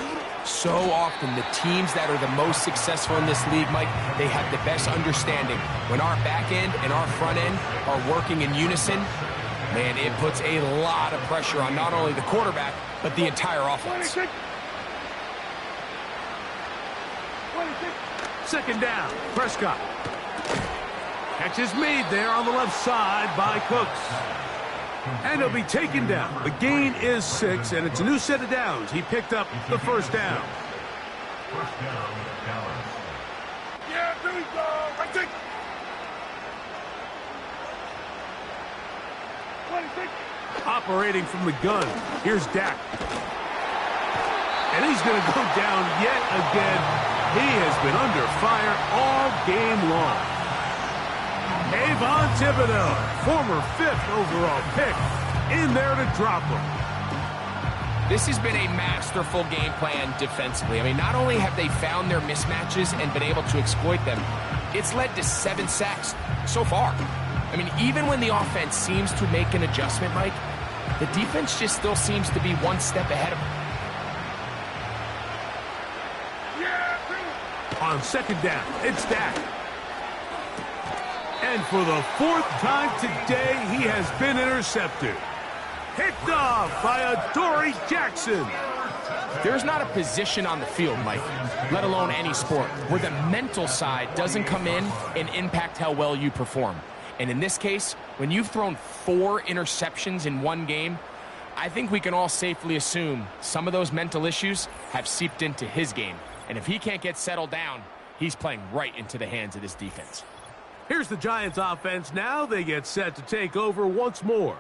So often, the teams that are the most successful in this league, Mike, they have the best understanding. When our back end and our front end are working in unison, man, it puts a lot of pressure on not only the quarterback, but the entire offense. 26. 26. Second down, Prescott. Catch is made there on the left side by Cooks. And he'll be taken down. The gain is 6, and it's a new set of downs. He picked up the first down. First down, Dallas. Yeah, Billy, go. Right take. 26. Operating from the gun, here's Dak. And he's going to go down yet again. He has been under fire all game long. Avon Thibodeau, former 5th overall pick, in there to drop him. This has been a masterful game plan defensively. I mean, not only have they found their mismatches and been able to exploit them, it's led to 7 sacks so far. I mean, even when the offense seems to make an adjustment, Mike, the defense just still seems to be one step ahead of them. Yeah, Billy. On second down, it's Dak. And for the 4th time today, he has been intercepted. Picked off by Adoree Jackson. There's not a position on the field, Mike, let alone any sport, where the mental side doesn't come in and impact how well you perform. And in this case, when you've thrown 4 interceptions in one game, I think we can all safely assume some of those mental issues have seeped into his game. And if he can't get settled down, he's playing right into the hands of this defense. Here's the Giants offense. Now they get set to take over once more.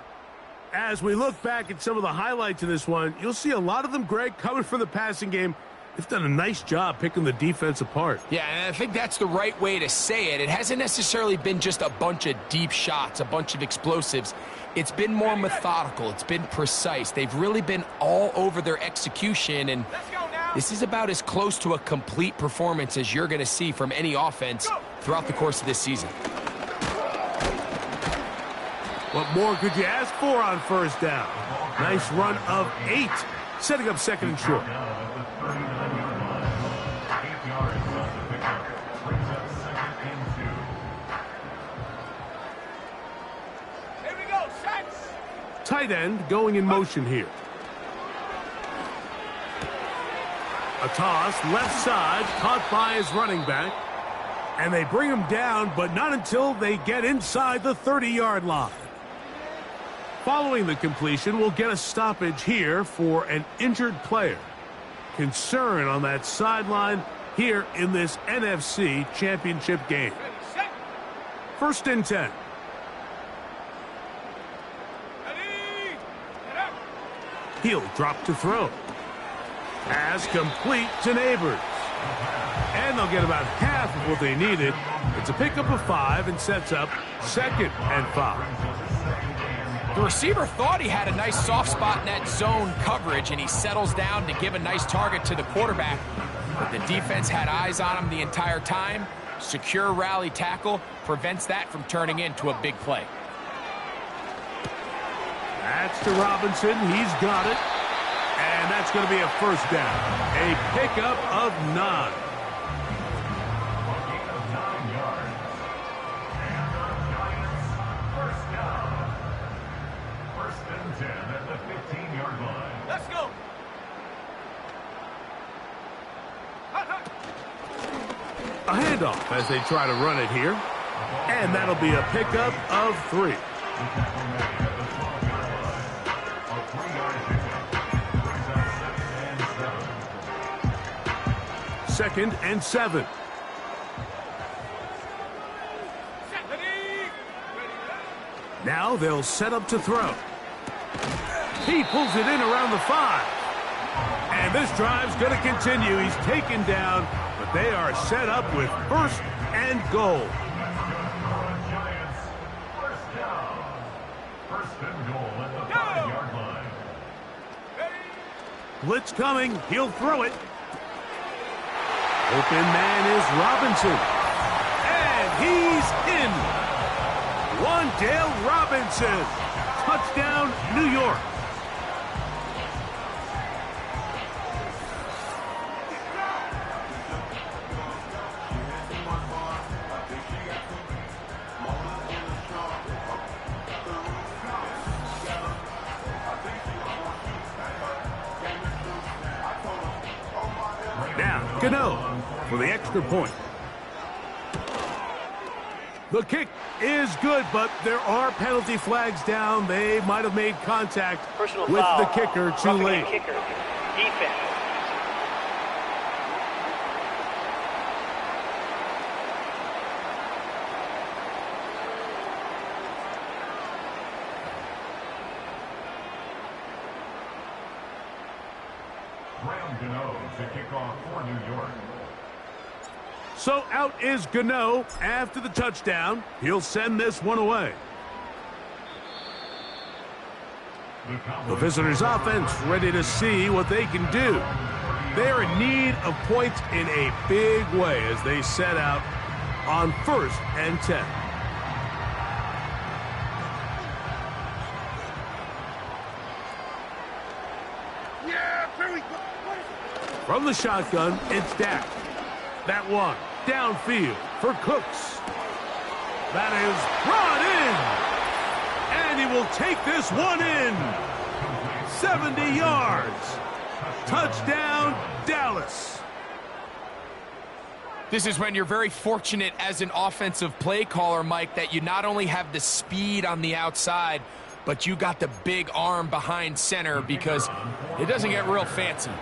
As we look back at some of the highlights in this one, you'll see a lot of them, Greg, coming from the passing game. They've done a nice job picking the defense apart. Yeah, and I think that's the right way to say it. It hasn't necessarily been just a bunch of deep shots, a bunch of explosives. It's been more methodical. It's been precise. They've really been all over their execution, and this is about as close to a complete performance as you're going to see from any offense throughout the course of this season. What more could you ask for on first down? Nice run of 8, setting up second and short. Tight end going in motion here. A toss, left side, caught by his running back. And they bring him down, but not until they get inside the 30-yard line. Following the completion, we'll get a stoppage here for an injured player. Concern on that sideline here in this NFC championship game. First and 10. He'll drop to throw. Pass complete to Neighbors. And they'll get about half of what they needed. It's a pickup of 5 and sets up second and 5. The receiver thought he had a nice soft spot in that zone coverage, and he settles down to give a nice target to the quarterback. But the defense had eyes on him the entire time. Secure rally tackle prevents that from turning into a big play. That's to Robinson. He's got it. And that's going to be a first down. A pickup of 9. First and 10 at the 15-yard line. Let's go. A handoff as they try to run it here. And that'll be a pickup of 3. Second and 7. Now they'll set up to throw. He pulls it in around the 5. And this drive's going to continue. He's taken down, but they are set up with first and goal. Giants, first down. First and goal at the 5-yard line. Blitz coming. He'll throw it. Open man is Robinson. And he's in. DAL Robinson. Touchdown, New York. Now, Gano for the extra point. The kick is good, but there are penalty flags down. They might have made contact Personal with foul. the kicker too Roughing late. the kicker. Defense. To kick off for New York. So out is Gano after the touchdown. He'll send this one away. The visitors' offense ready to see what they can do. They're in need of points in a big way as they set out on 1st and 10. From the shotgun, it's Dak. That one downfield for Cooks. That is brought in. And he will take this one in. 70 yards. Touchdown, Dallas. This is when you're very fortunate as an offensive play caller, Mike, that you not only have the speed on the outside, but you got the big arm behind center, because it doesn't get real fancy.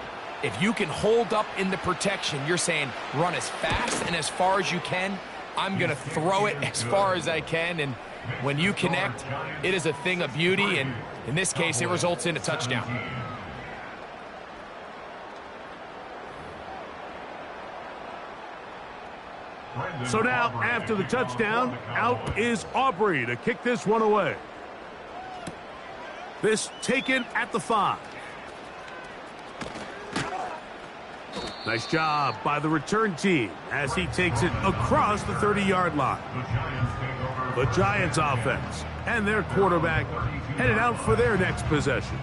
If you can hold up in the protection, you're saying run as fast and as far as you can. I'm going to throw it as far as I can. And when you connect, it is a thing of beauty. And in this case, it results in a touchdown. So now, after the touchdown, out is Aubrey to kick this one away. This taken at the 5. Nice job by the return team as he takes it across the 30-yard line. The Giants offense and their quarterback headed out for their next possession.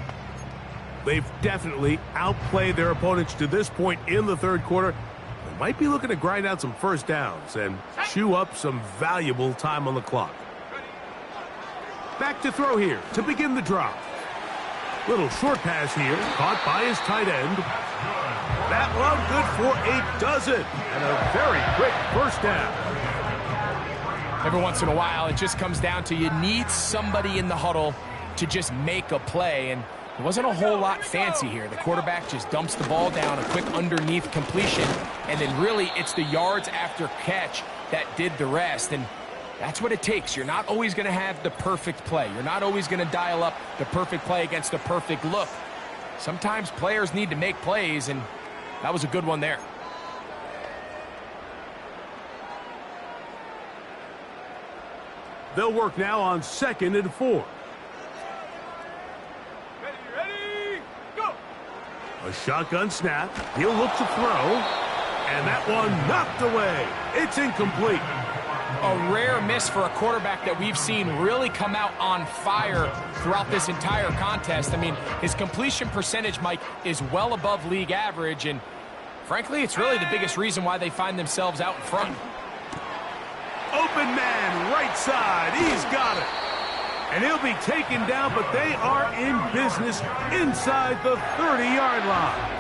They've definitely outplayed their opponents to this point in the third quarter. They might be looking to grind out some first downs and chew up some valuable time on the clock. Back to throw here to begin the drive. Little short pass here, caught by his tight end. That one good for a dozen, and a very quick first down. Every once in a while, it just comes down to you need somebody in the huddle to just make a play, and it wasn't a whole lot fancy here. The quarterback just dumps the ball down, a quick underneath completion, and then really it's the yards after catch that did the rest, and that's what it takes. You're not always going to have the perfect play. You're not always going to dial up the perfect play against the perfect look. Sometimes players need to make plays, and that was a good one there. They'll work now on 2nd and 4. Ready, go! A shotgun snap. He'll look to throw. And that one knocked away. It's incomplete. A rare miss for a quarterback that we've seen really come out on fire throughout this entire contest. I mean, his completion percentage, Mike, is well above league average, and frankly, it's really the biggest reason why they find themselves out in front. Open man, right side. He's got it. And he'll be taken down, but they are in business inside the 30-yard line.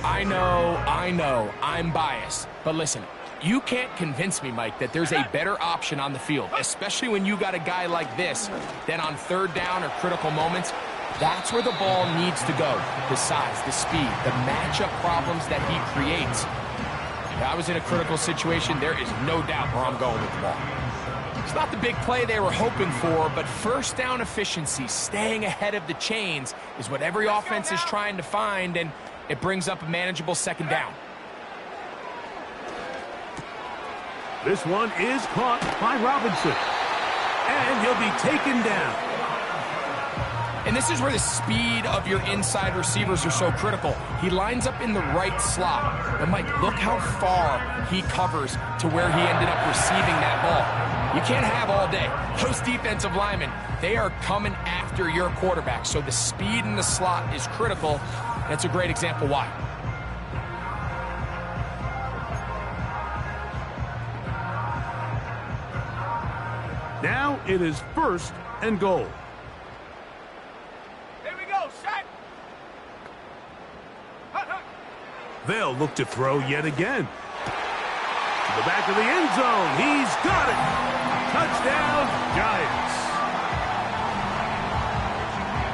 I know, I'm biased. But listen, you can't convince me, Mike, that there's a better option on the field, especially when you got a guy like this, than on third down or critical moments. That's where the ball needs to go. The size, the speed, the matchup problems that he creates. If I was in a critical situation, there is no doubt where I'm going with the ball. It's not the big play they were hoping for, but first down efficiency, staying ahead of the chains, is what every offense is trying to find, and it brings up a manageable second down. This one is caught by Robinson. And he'll be taken down. And And this is where the speed of your inside receivers are so critical. He lines up in the right slot. But, Mike, look how far he covers to where he ended up receiving that ball. You can't have all day. Those defensive linemen, they are coming after your quarterback. So the speed in the slot is critical. And it's a great example why. Now it is 1st and goal. Here we go, set. They'll look to throw yet again. To the back of the end zone. He's got it. Touchdown, Giants.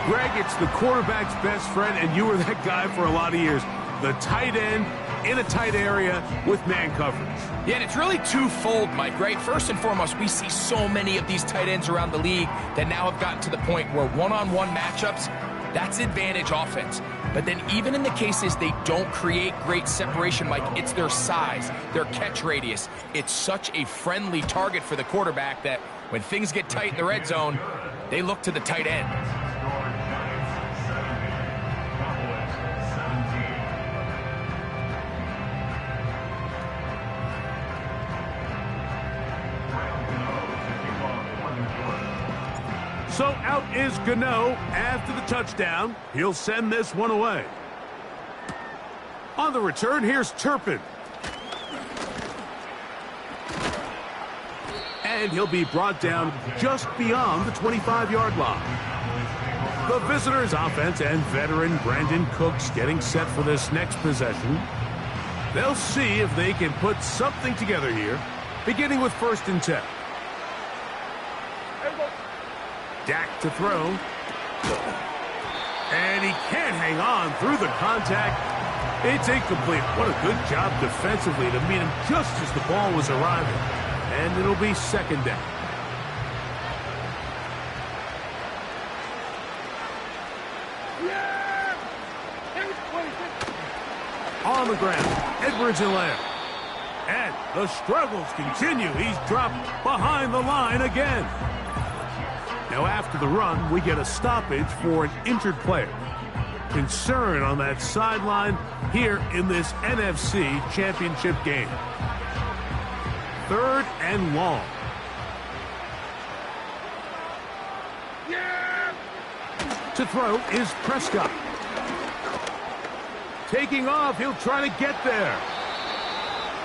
Greg, it's the quarterback's best friend, and you were that guy for a lot of years. The tight end in a tight area with man coverage. Yeah, and it's really twofold, Mike, right? First and foremost, we see so many of these tight ends around the league that now have gotten to the point where one-on-one matchups, that's advantage offense. But then even in the cases they don't create great separation, Mike, it's their size, their catch radius. It's such a friendly target for the quarterback that when things get tight in the red zone, they look to the tight end. So out is Gano after the touchdown. He'll send this one away. On the return, here's Turpin. And he'll be brought down just beyond the 25-yard line. The visitors' offense and veteran Brandon Cooks getting set for this next possession. They'll see if they can put something together here, beginning with 1st and 10. Dak to throw. And he can't hang on through the contact. It's incomplete. What a good job defensively to meet him just as the ball was arriving. And it'll be 2nd down. On the ground, Edwards and Lamb. And the struggles continue. He's dropped behind the line again. Now, after the run, we get a stoppage for an injured player. Concern on that sideline here in this NFC Championship game. 3rd and long. To throw is Prescott. Taking off, he'll try to get there.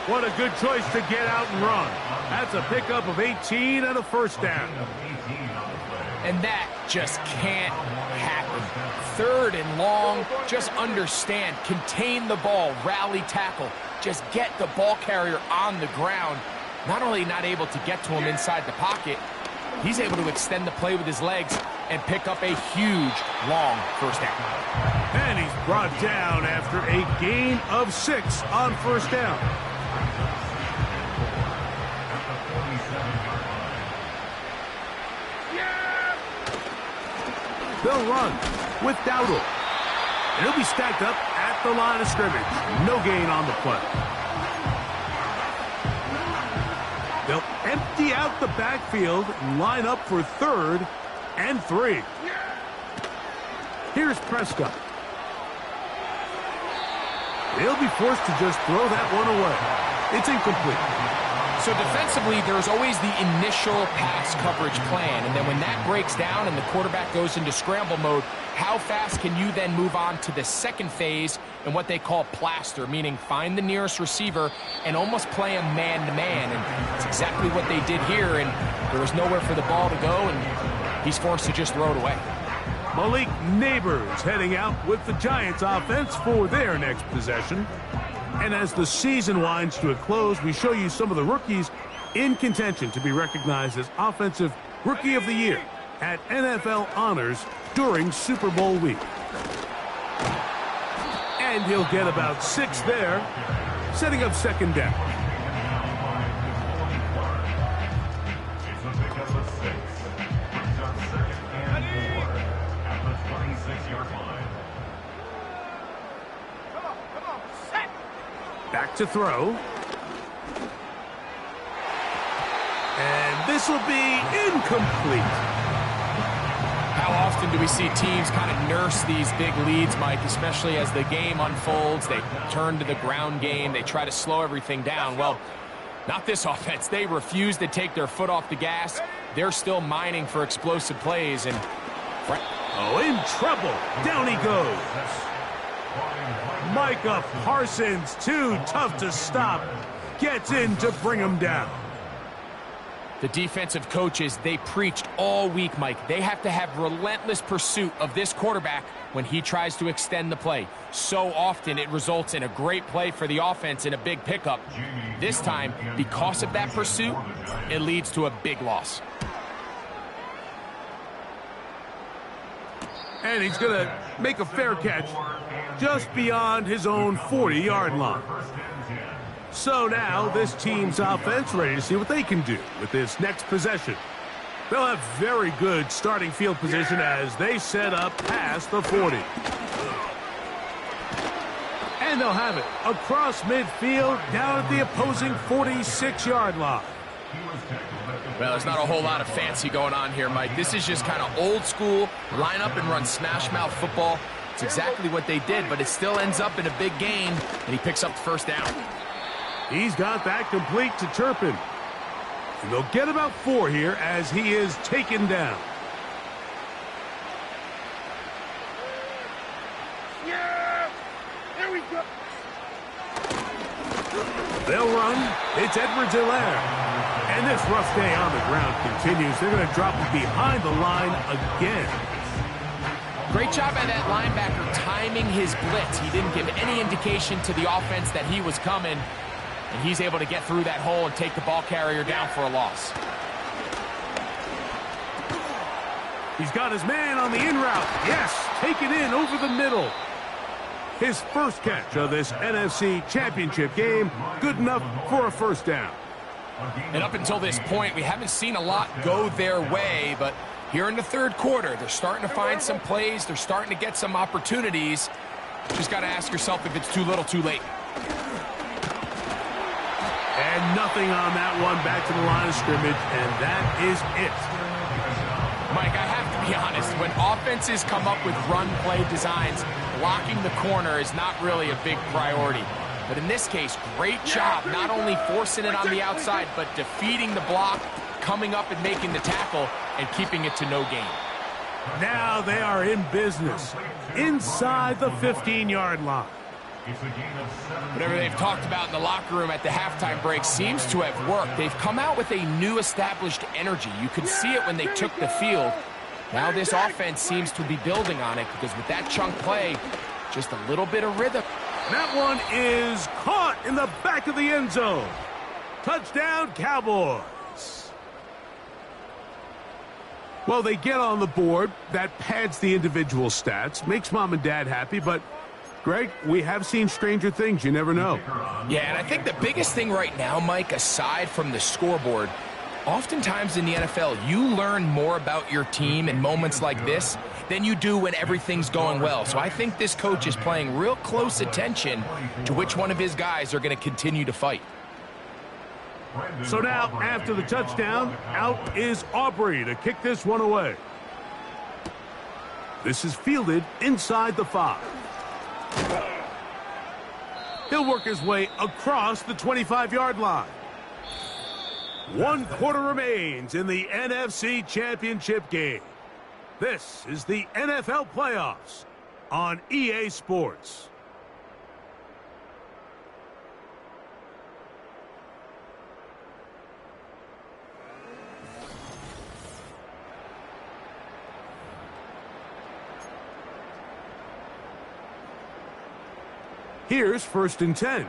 What a good choice to get out and run. That's a pickup of 18 and a 1st down. And that just can't happen. 3rd and long, just understand, contain the ball, rally tackle, just get the ball carrier on the ground. Not only not able to get to him inside the pocket, he's able to extend the play with his legs and pick up a huge, long 1st down. And he's brought down after a gain of 6 on 1st down. They'll run with Dowdle. And he'll be stacked up at the line of scrimmage. No gain on the play. They'll empty out the backfield and line up for 3rd and 3. Here's Prescott. They'll be forced to just throw that one away. It's incomplete. So defensively, there's always the initial pass coverage plan, and then when that breaks down and the quarterback goes into scramble mode, how fast can you then move on to the second phase and what they call plaster, meaning find the nearest receiver and almost play him man-to-man, and that's exactly what they did here, and there was nowhere for the ball to go, and he's forced to just throw it away. Malik Neighbors heading out with the Giants offense for their next possession. And as the season winds to a close, we show you some of the rookies in contention to be recognized as Offensive Rookie of the Year at NFL Honors during Super Bowl week. And he'll get about 6 there, setting up 2nd down. Back to throw. And this will be incomplete. How often often do we see teams kind of nurse these big leads, Mike, especially as the game unfolds. They turn to the ground game. They try to slow everything down. Well, not this offense. They refuse to take their foot off the gas. They're still mining for explosive plays. And oh, in trouble. Down he goes. Micah Parsons, too tough to stop. Gets in to bring him down. The defensive coaches, they preached all week, Mike. They have to have relentless pursuit of this quarterback when he tries to extend the play. So often it results in a great play for the offense and a big pickup. This time, because of that pursuit, it leads to a big loss. And he's going to make a fair catch just beyond his own 40-yard line. So now this team's offense ready to see what they can do with this next possession. They'll have very good starting field position as they set up past the 40. And they'll have it across midfield down at the opposing 46-yard line. Well, there's not a whole lot of fancy going on here, Mike. This is just kind of old school, line up and run smash mouth football. It's exactly what they did, but it still ends up in a big gain, and he picks up the first down. He's got that complete to Turpin. And they'll get about 4 here as he is taken down. Yeah! There we go! They'll run. It's Edwards-Helaire. And this rough day on the ground continues. They're going to drop it behind the line again. Great job by that linebacker timing his blitz. He didn't give any indication to the offense that he was coming. And he's able to get through that hole and take the ball carrier down for a loss. He's got his man on the in route. Yes, taken in over the middle. His first catch of this NFC Championship game, good enough for a first down. And up until this point, we haven't seen a lot go their way, but here in the third quarter, they're starting to find some plays. They're starting to get some opportunities. Just got to ask yourself if it's too little, too late. And nothing on that one, back to the line of scrimmage, and that is it. Mike, I have to be honest, when offenses come up with run play designs, blocking the corner is not really a big priority. But in this case, great job not only forcing it on the outside, but defeating the block, coming up and making the tackle, and keeping it to no gain. Now they are in business, inside the 15-yard line. Whatever they've talked about in the locker room at the halftime break seems to have worked. They've come out with a new established energy. You could see it when they took the field. Now this offense seems to be building on it because with that chunk play, just a little bit of rhythm. That one is caught in the back of the end zone. Touchdown, Cowboys. Well, they get on the board. That pads the individual stats, makes mom and dad happy, but Greg, we have seen stranger things. You never know. Yeah, and I think the biggest thing right now, Mike, aside from the scoreboard, oftentimes in the NFL, you learn more about your team in moments like this than you do when everything's going well. So I think this coach is paying real close attention to which one of his guys are going to continue to fight. So now, after the touchdown, out is Aubrey to kick this one away. This is fielded inside the 5. He'll work his way across the 25-yard line. 1 quarter remains in the NFC Championship game. This is the NFL playoffs on EA Sports. Here's 1st and 10.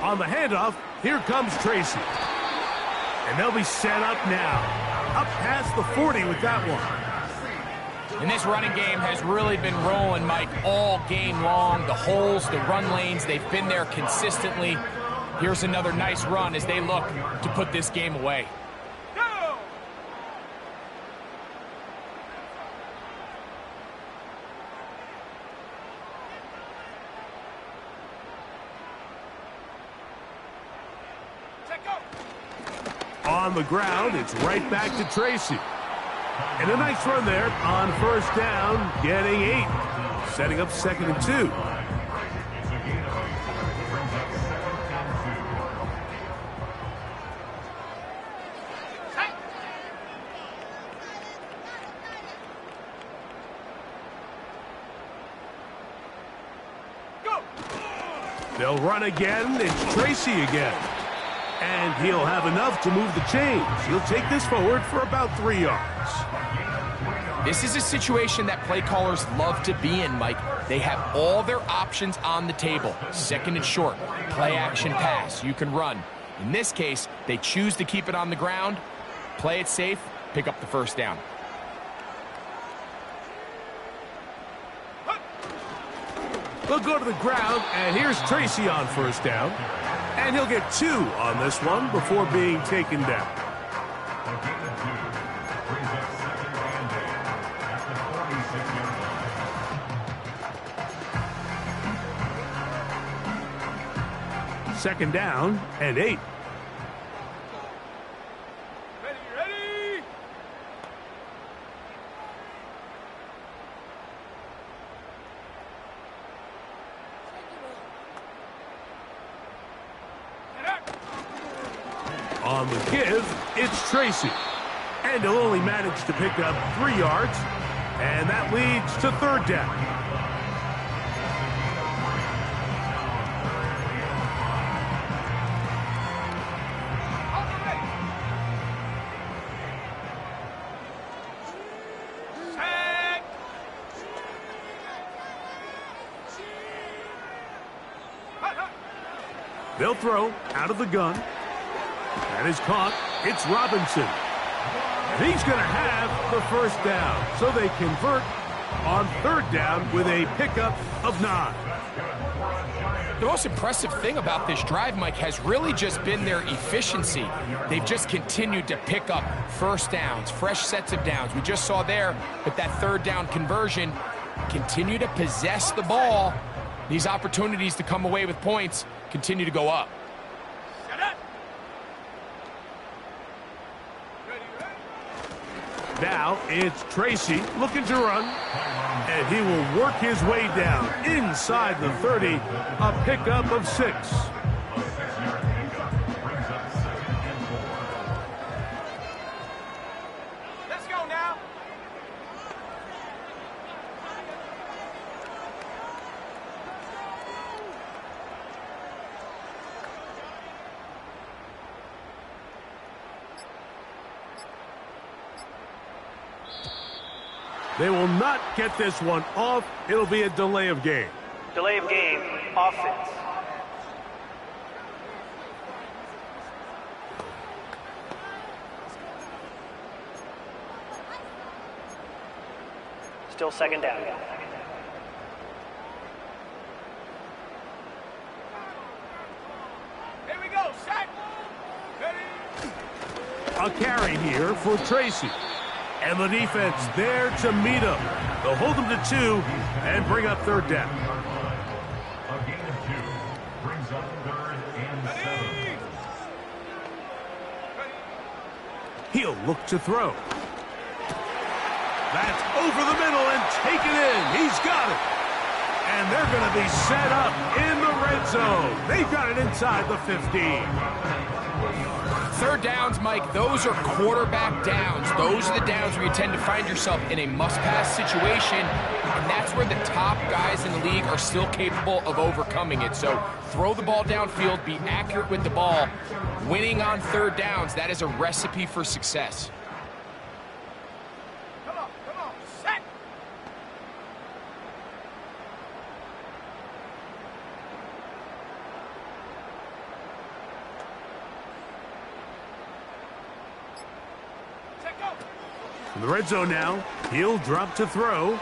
On the handoff, here comes Tracy. And they'll be set up now. Up past the 40 with that one. And this running game has really been rolling, Mike, all game long. The holes, the run lanes, they've been there consistently. Here's another nice run as they look to put this game away. On the ground, it's right back to Tracy. And a nice run there on first down, getting 8. Setting up 2nd and 2. They'll run again. It's Tracy again. And he'll have enough to move the chains. He'll take this forward for about 3 yards. This is a situation that play callers love to be in, Mike. They have all their options on the table. 2nd and short, play action pass. You can run. In this case, they choose to keep it on the ground, play it safe, pick up the first down. They'll go to the ground, and here's Tracy on first down. And he'll get 2 on this one before being taken down. Second down and 8. Ready! On the give, it's Tracy. And he'll only manage to pick up 3 yards. And that leads to 3rd down. They'll throw out of the gun. That is caught. It's Robinson. And he's going to have the first down. So they convert on 3rd down with a pickup of 9. The most impressive thing about this drive, Mike, has really just been their efficiency. They've just continued to pick up first downs, fresh sets of downs. We just saw there with that 3rd down conversion, continue to possess the ball. These opportunities to come away with points continue to go up. Now it's Tracy looking to run, and he will work his way down inside the 30, a pickup of 6. Let's go now. They will not get this one off. It'll be a delay of game. Delay of game, offense. Still 2nd down. Here we go, set. Ready. A carry here for Tracy. And the defense there to meet him. They'll hold him to 2 and bring up 3rd down. A gain of 2 brings up 3rd and 7. He'll look to throw. That's over the middle and taken in. He's got it. And they're going to be set up in the red zone. They've got it inside the 15. 3rd downs, Mike, those are quarterback downs. Those are the downs where you tend to find yourself in a must-pass situation, and that's where the top guys in the league are still capable of overcoming it. So throw the ball downfield, be accurate with the ball. Winning on 3rd downs, that is a recipe for success. Come on, set. In the red zone now, he'll drop to throw.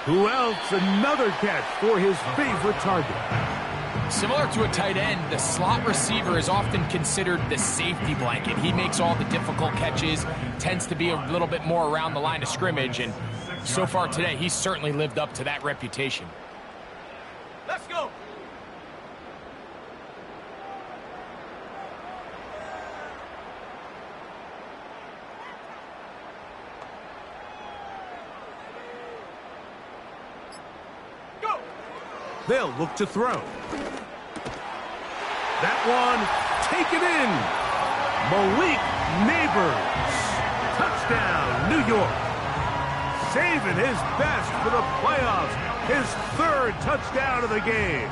Who else? Another catch for his favorite target. Similar to a tight end, the slot receiver is often considered the safety blanket. He makes all the difficult catches, tends to be a little bit more around the line of scrimmage, and so far today, he's certainly lived up to that reputation. Let's go. They'll look to throw. That one taken in. Malik Neighbors. Touchdown, New York. Saving his best for the playoffs. His third touchdown of the game.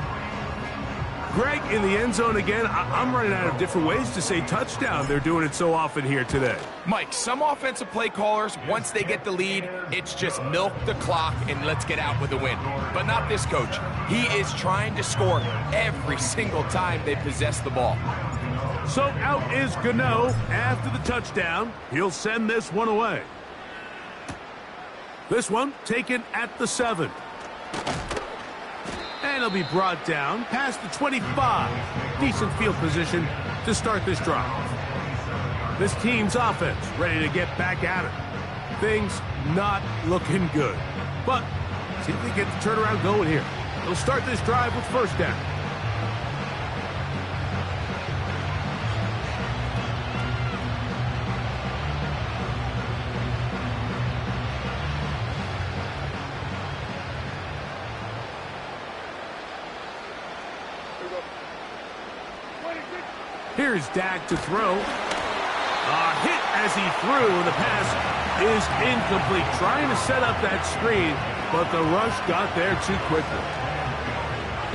Greg, in the end zone again. I'm running out of different ways to say touchdown. They're doing it so often here today. Mike, some offensive play callers, once they get the lead, it's just milk the clock and let's get out with a win. But not this coach. He is trying to score every single time they possess the ball. So out is Gano after the touchdown. He'll send this one away. This one taken at the 7. And he'll be brought down past the 25. Decent field position to start this drive. This team's offense ready to get back at it. Things not looking good. But see if they get the turnaround going here. They'll start this drive with first down. Here's Dak to throw. A hit as he threw. The pass is incomplete. Trying to set up that screen, but the rush got there too quickly.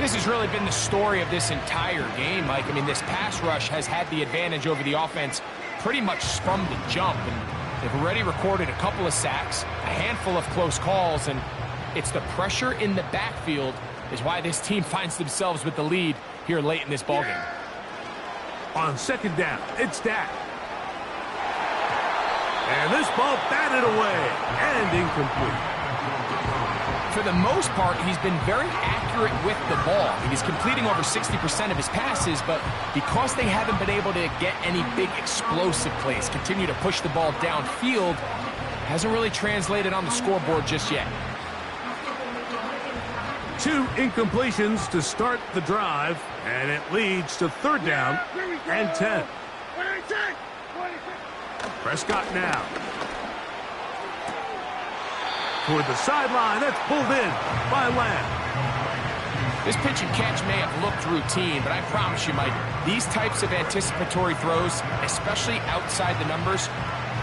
This has really been the story of this entire game, Mike. I mean, this pass rush has had the advantage over the offense pretty much from the jump. And they've already recorded a couple of sacks, a handful of close calls, and it's the pressure in the backfield is why this team finds themselves with the lead here late in this ballgame. On second down, it's Dak. And this ball batted away and incomplete. For the most part, he's been very accurate with the ball. He's completing over 60% of his passes, but because they haven't been able to get any big explosive plays, continue to push the ball downfield, hasn't really translated on the scoreboard just yet. 2 incompletions to start the drive, and it leads to third down and 10. Prescott now. Toward the sideline, that's pulled in by Lamb. This pitch and catch may have looked routine, but I promise you, Mike, these types of anticipatory throws, especially outside the numbers,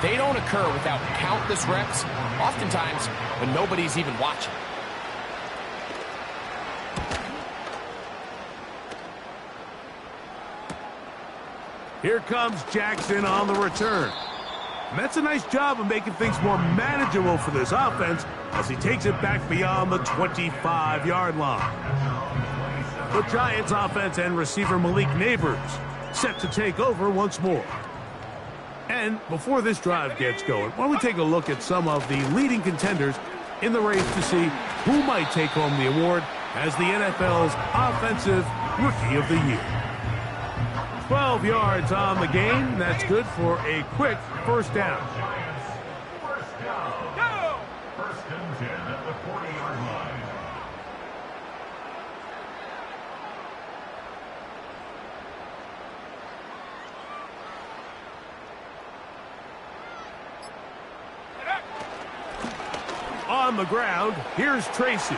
they don't occur without countless reps, oftentimes when nobody's even watching. Here comes Jackson on the return. And that's a nice job of making things more manageable for this offense as he takes it back beyond the 25-yard line. The Giants offense and receiver Malik Neighbors set to take over once more. And before this drive gets going, why don't we take a look at some of the leading contenders in the race to see who might take home the award as the NFL's Offensive Rookie of the Year. 12 yards on the game. That's good for a quick first down. Go! First and 10 at the 40-yard line. On the ground, here's Tracy.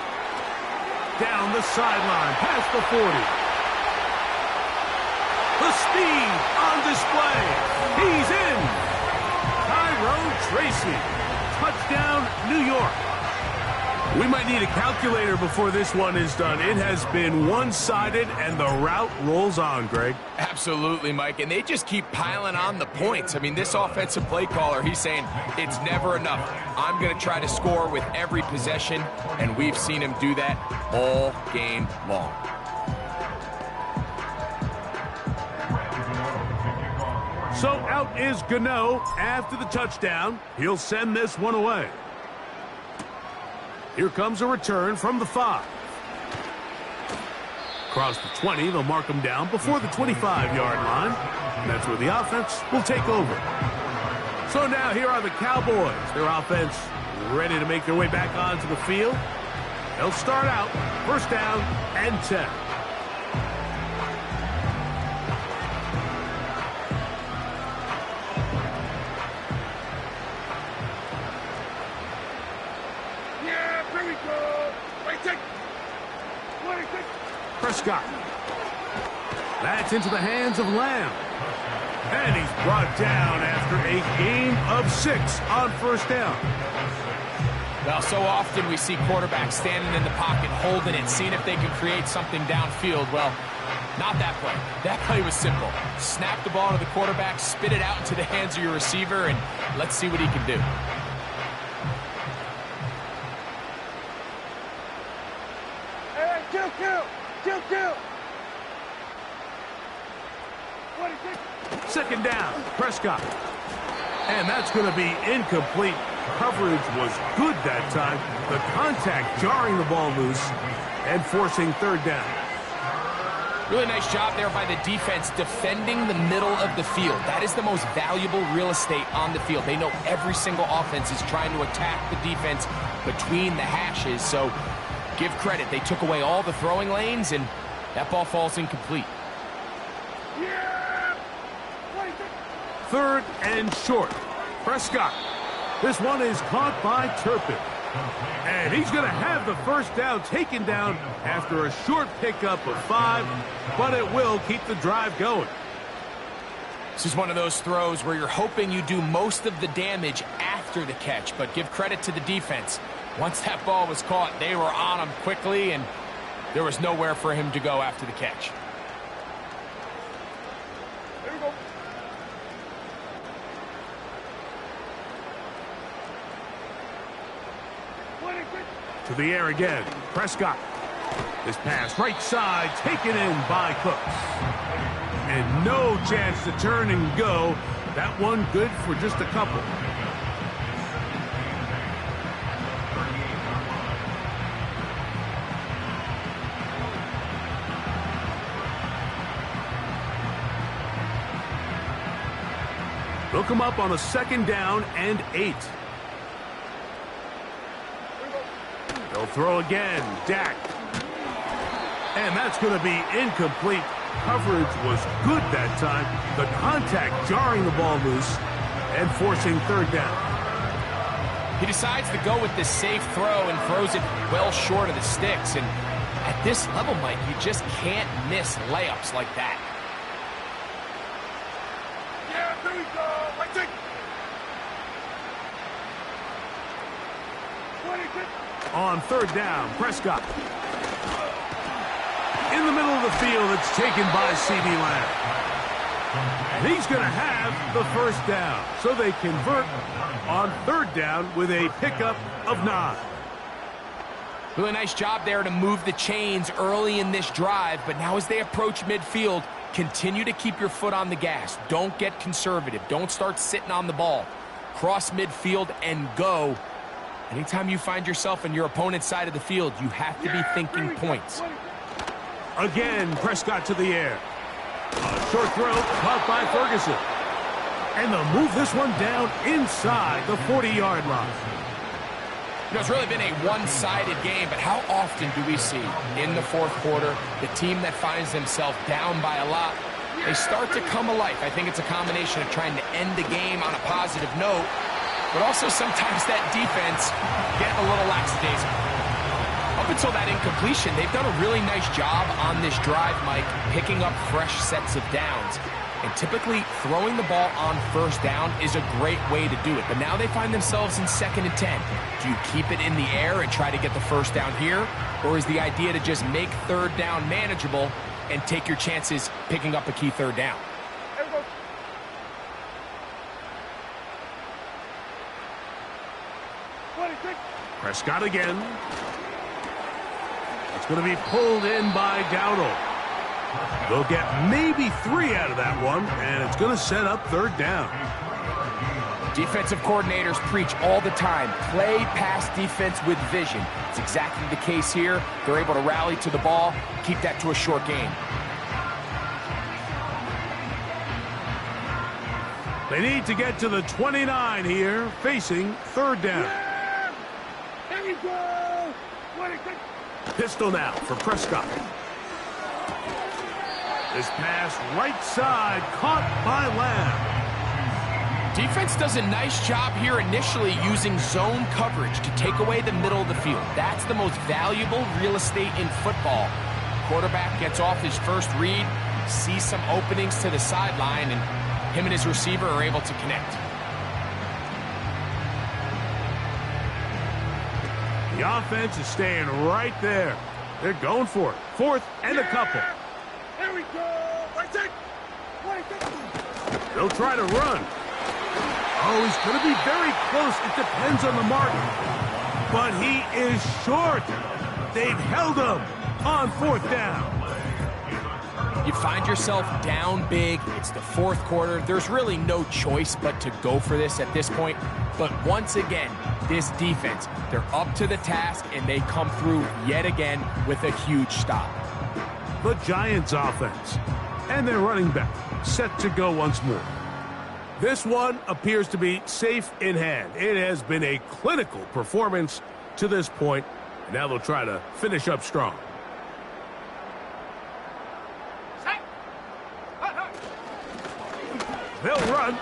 Down the sideline, past the 40. The speed on display. He's in. Tyrone Tracy. Touchdown, New York. We might need a calculator before this one is done. It has been one-sided, and the route rolls on, Greg. Absolutely, Mike, and they just keep piling on the points. I mean, this offensive play caller, he's saying it's never enough. I'm going to try to score with every possession, and we've seen him do that all game long. So out is Gano after the touchdown. He'll send this one away. Here comes a return from the 5. Across the 20, they'll mark him down before the 25-yard line. And that's where the offense will take over. So now here are the Cowboys. Their offense ready to make their way back onto the field. They'll start out first down and 10. Yeah, here we go. Wait, take. 26. Prescott. That's into the hands of Lamb. And he's brought down after a gain of 6 on first down. Well, so often we see quarterbacks standing in the pocket, holding it, seeing if they can create something downfield. Well, not that play. That play was simple. Snap the ball to the quarterback, spit it out into the hands of your receiver, and let's see what he can do. Hey, kill. Second down, Prescott. And that's going to be incomplete. Coverage was good that time. The contact jarring the ball loose and forcing third down. Really nice job there by the defense defending the middle of the field. That is the most valuable real estate on the field. They know every single offense is trying to attack the defense between the hashes. So give credit. They took away all the throwing lanes, and that ball falls incomplete. Third and short. Prescott. This one is caught by Turpin. And he's going to have the first down taken down after a short pickup of 5, but it will keep the drive going. This is one of those throws where you're hoping you do most of the damage after the catch, but give credit to the defense. Once that ball was caught, they were on him quickly, and there was nowhere for him to go after the catch. Here we go. To the air again. Prescott. This pass right side taken in by Cooks. And no chance to turn and go. That one good for just a couple. They'll come up on a second down and 8. They'll throw again. Dak. And that's going to be incomplete. Coverage was good that time. The contact jarring the ball loose and forcing third down. He decides to go with this safe throw and throws it well short of the sticks. And at this level, Mike, you just can't miss layups like that. Yeah, there we go. Right there. 26. On third down, Prescott. In the middle of the field, it's taken by C.D. Lamb. And he's going to have the first down. So they convert on third down with a pickup of 9. Really nice job there to move the chains early in this drive, but now as they approach midfield, continue to keep your foot on the gas. Don't get conservative. Don't start sitting on the ball. Cross midfield and go. Anytime you find yourself on your opponent's side of the field, you have to be thinking points. Again, Prescott to the air. A short throw caught by Ferguson. And they'll move this one down inside the 40-yard line. You know, it's really been a one-sided game, but how often do we see in the fourth quarter the team that finds themselves down by a lot, they start to come alive? I think it's a combination of trying to end the game on a positive note, but also sometimes that defense getting a little lackadaisical. Up until that incompletion, they've done a really nice job on this drive, Mike, picking up fresh sets of downs. And typically, throwing the ball on first down is a great way to do it. But now they find themselves in 2nd and 10. Do you keep it in the air and try to get the first down here? Or is the idea to just make third down manageable and take your chances picking up a key third down? Prescott again. It's going to be pulled in by Dowdle. They'll get maybe 3 out of that one, and it's going to set up third down. Defensive coordinators preach all the time, play pass defense with vision. It's exactly the case here. They're able to rally to the ball, keep that to a short game. They need to get to the 29 here, facing third down. There we go. 26. Pistol now for Prescott. This pass right side caught by Lamb. Defense does a nice job here initially using zone coverage to take away the middle of the field. That's the most valuable real estate in football. Quarterback gets off his first read, sees some openings to the sideline, and him and his receiver are able to connect. The offense is staying right there. They're going for it. 4th and a couple. Here we go. They'll try to run. Oh, he's going to be very close. It depends on the mark. But he is short. They've held him on 4th down. You find yourself down big. It's the 4th quarter. There's really no choice but to go for this at this point. But once again, this defense, they're up to the task, and they come through yet again with a huge stop. The Giants offense. And their running back set to go once more. This one appears to be safe in hand. It has been a clinical performance to this point. And now they'll try to finish up strong. They'll run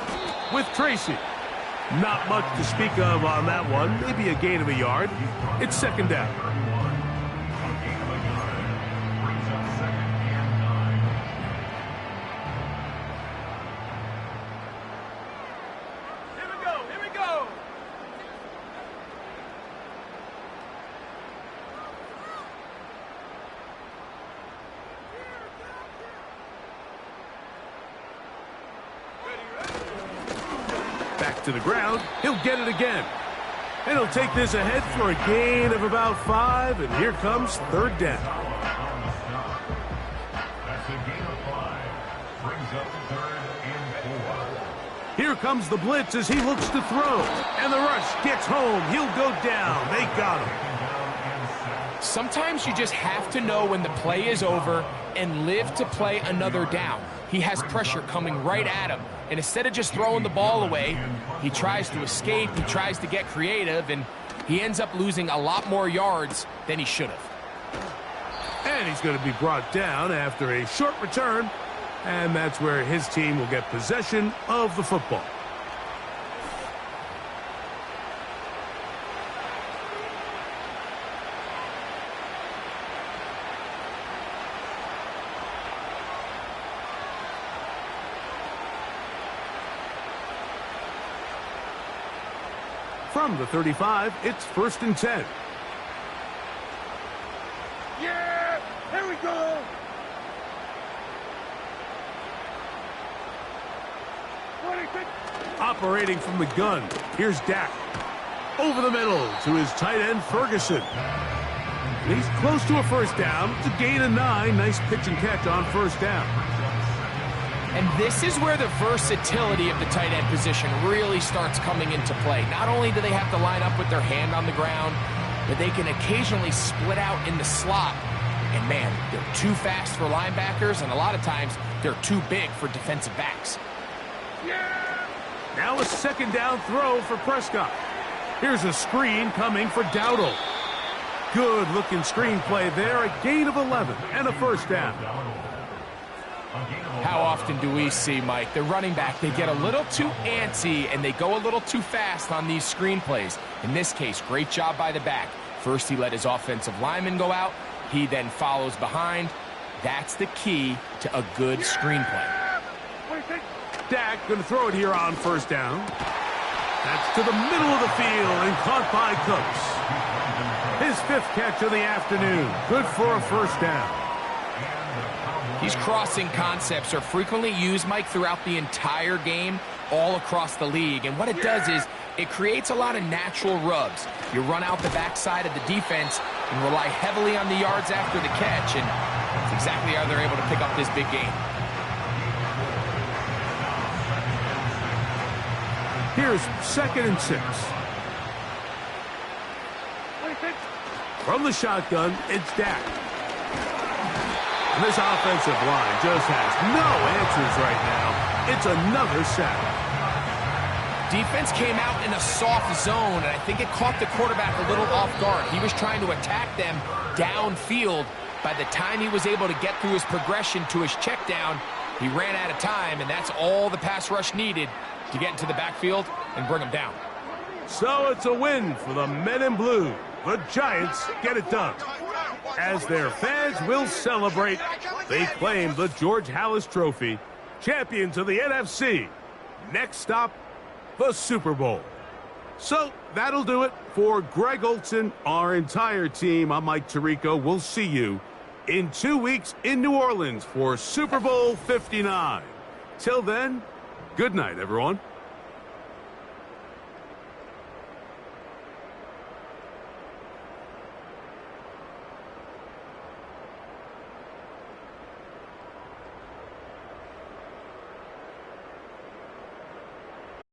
with Tracy. Not much to speak of on that one. Maybe a gain of a yard. It's 2nd down. Back to the ground. He'll get it again. And he'll take this ahead for a gain of about 5. And here comes 3rd down. That's a gain of 5. Brings up 3rd and 4. Here comes the blitz as he looks to throw. And the rush gets home. He'll go down. They got him. Sometimes you just have to know when the play is over and live to play another down. He has pressure coming right at him. And instead of just throwing the ball away, he tries to escape, he tries to get creative, and he ends up losing a lot more yards than he should have. And he's going to be brought down after a short return. And that's where his team will get possession of the football. From the 35, it's 1st and 10. Yeah! Here we go! Operating from the gun, here's Dak. Over the middle to his tight end, Ferguson. And he's close to a 1st down. It's a gain of 9. Nice pitch and catch on 1st down. And this is where the versatility of the tight end position really starts coming into play. Not only do they have to line up with their hand on the ground, but they can occasionally split out in the slot. And man, they're too fast for linebackers, and a lot of times they're too big for defensive backs. Now a 2nd down throw for Prescott. Here's a screen coming for Dowdle. Good looking screen play there. A gain of 11 and a 1st down. How often do we see, Mike, the running back, they get a little too antsy and they go a little too fast on these screen plays. In this case, great job by the back. First, he let his offensive lineman go out. He then follows behind. That's the key to a good screen play. Dak going to throw it here on 1st down. That's to the middle of the field and caught by Cooks. His 5th catch of the afternoon. Good for a 1st down. These crossing concepts are frequently used, Mike, throughout the entire game, all across the league. And what it does is it creates a lot of natural rubs. You run out the backside of the defense and rely heavily on the yards after the catch, and that's exactly how they're able to pick up this big game. Here's 2nd and 6. From the shotgun, it's Dak. And this offensive line just has no answers right now. It's another sack. Defense came out in a soft zone, and I think it caught the quarterback a little off guard. He was trying to attack them downfield. By the time he was able to get through his progression to his check down, he ran out of time, and that's all the pass rush needed to get into the backfield and bring him down. So it's a win for the men in blue. The Giants get it done. as their fans will celebrate. They claim the George Halas Trophy, champions of the NFC. Next stop, the Super Bowl. So that'll do it for Greg Olson, our entire team. I'm Mike Tirico. We'll see you in 2 weeks in New Orleans for Super Bowl 59. Till then, good night, everyone.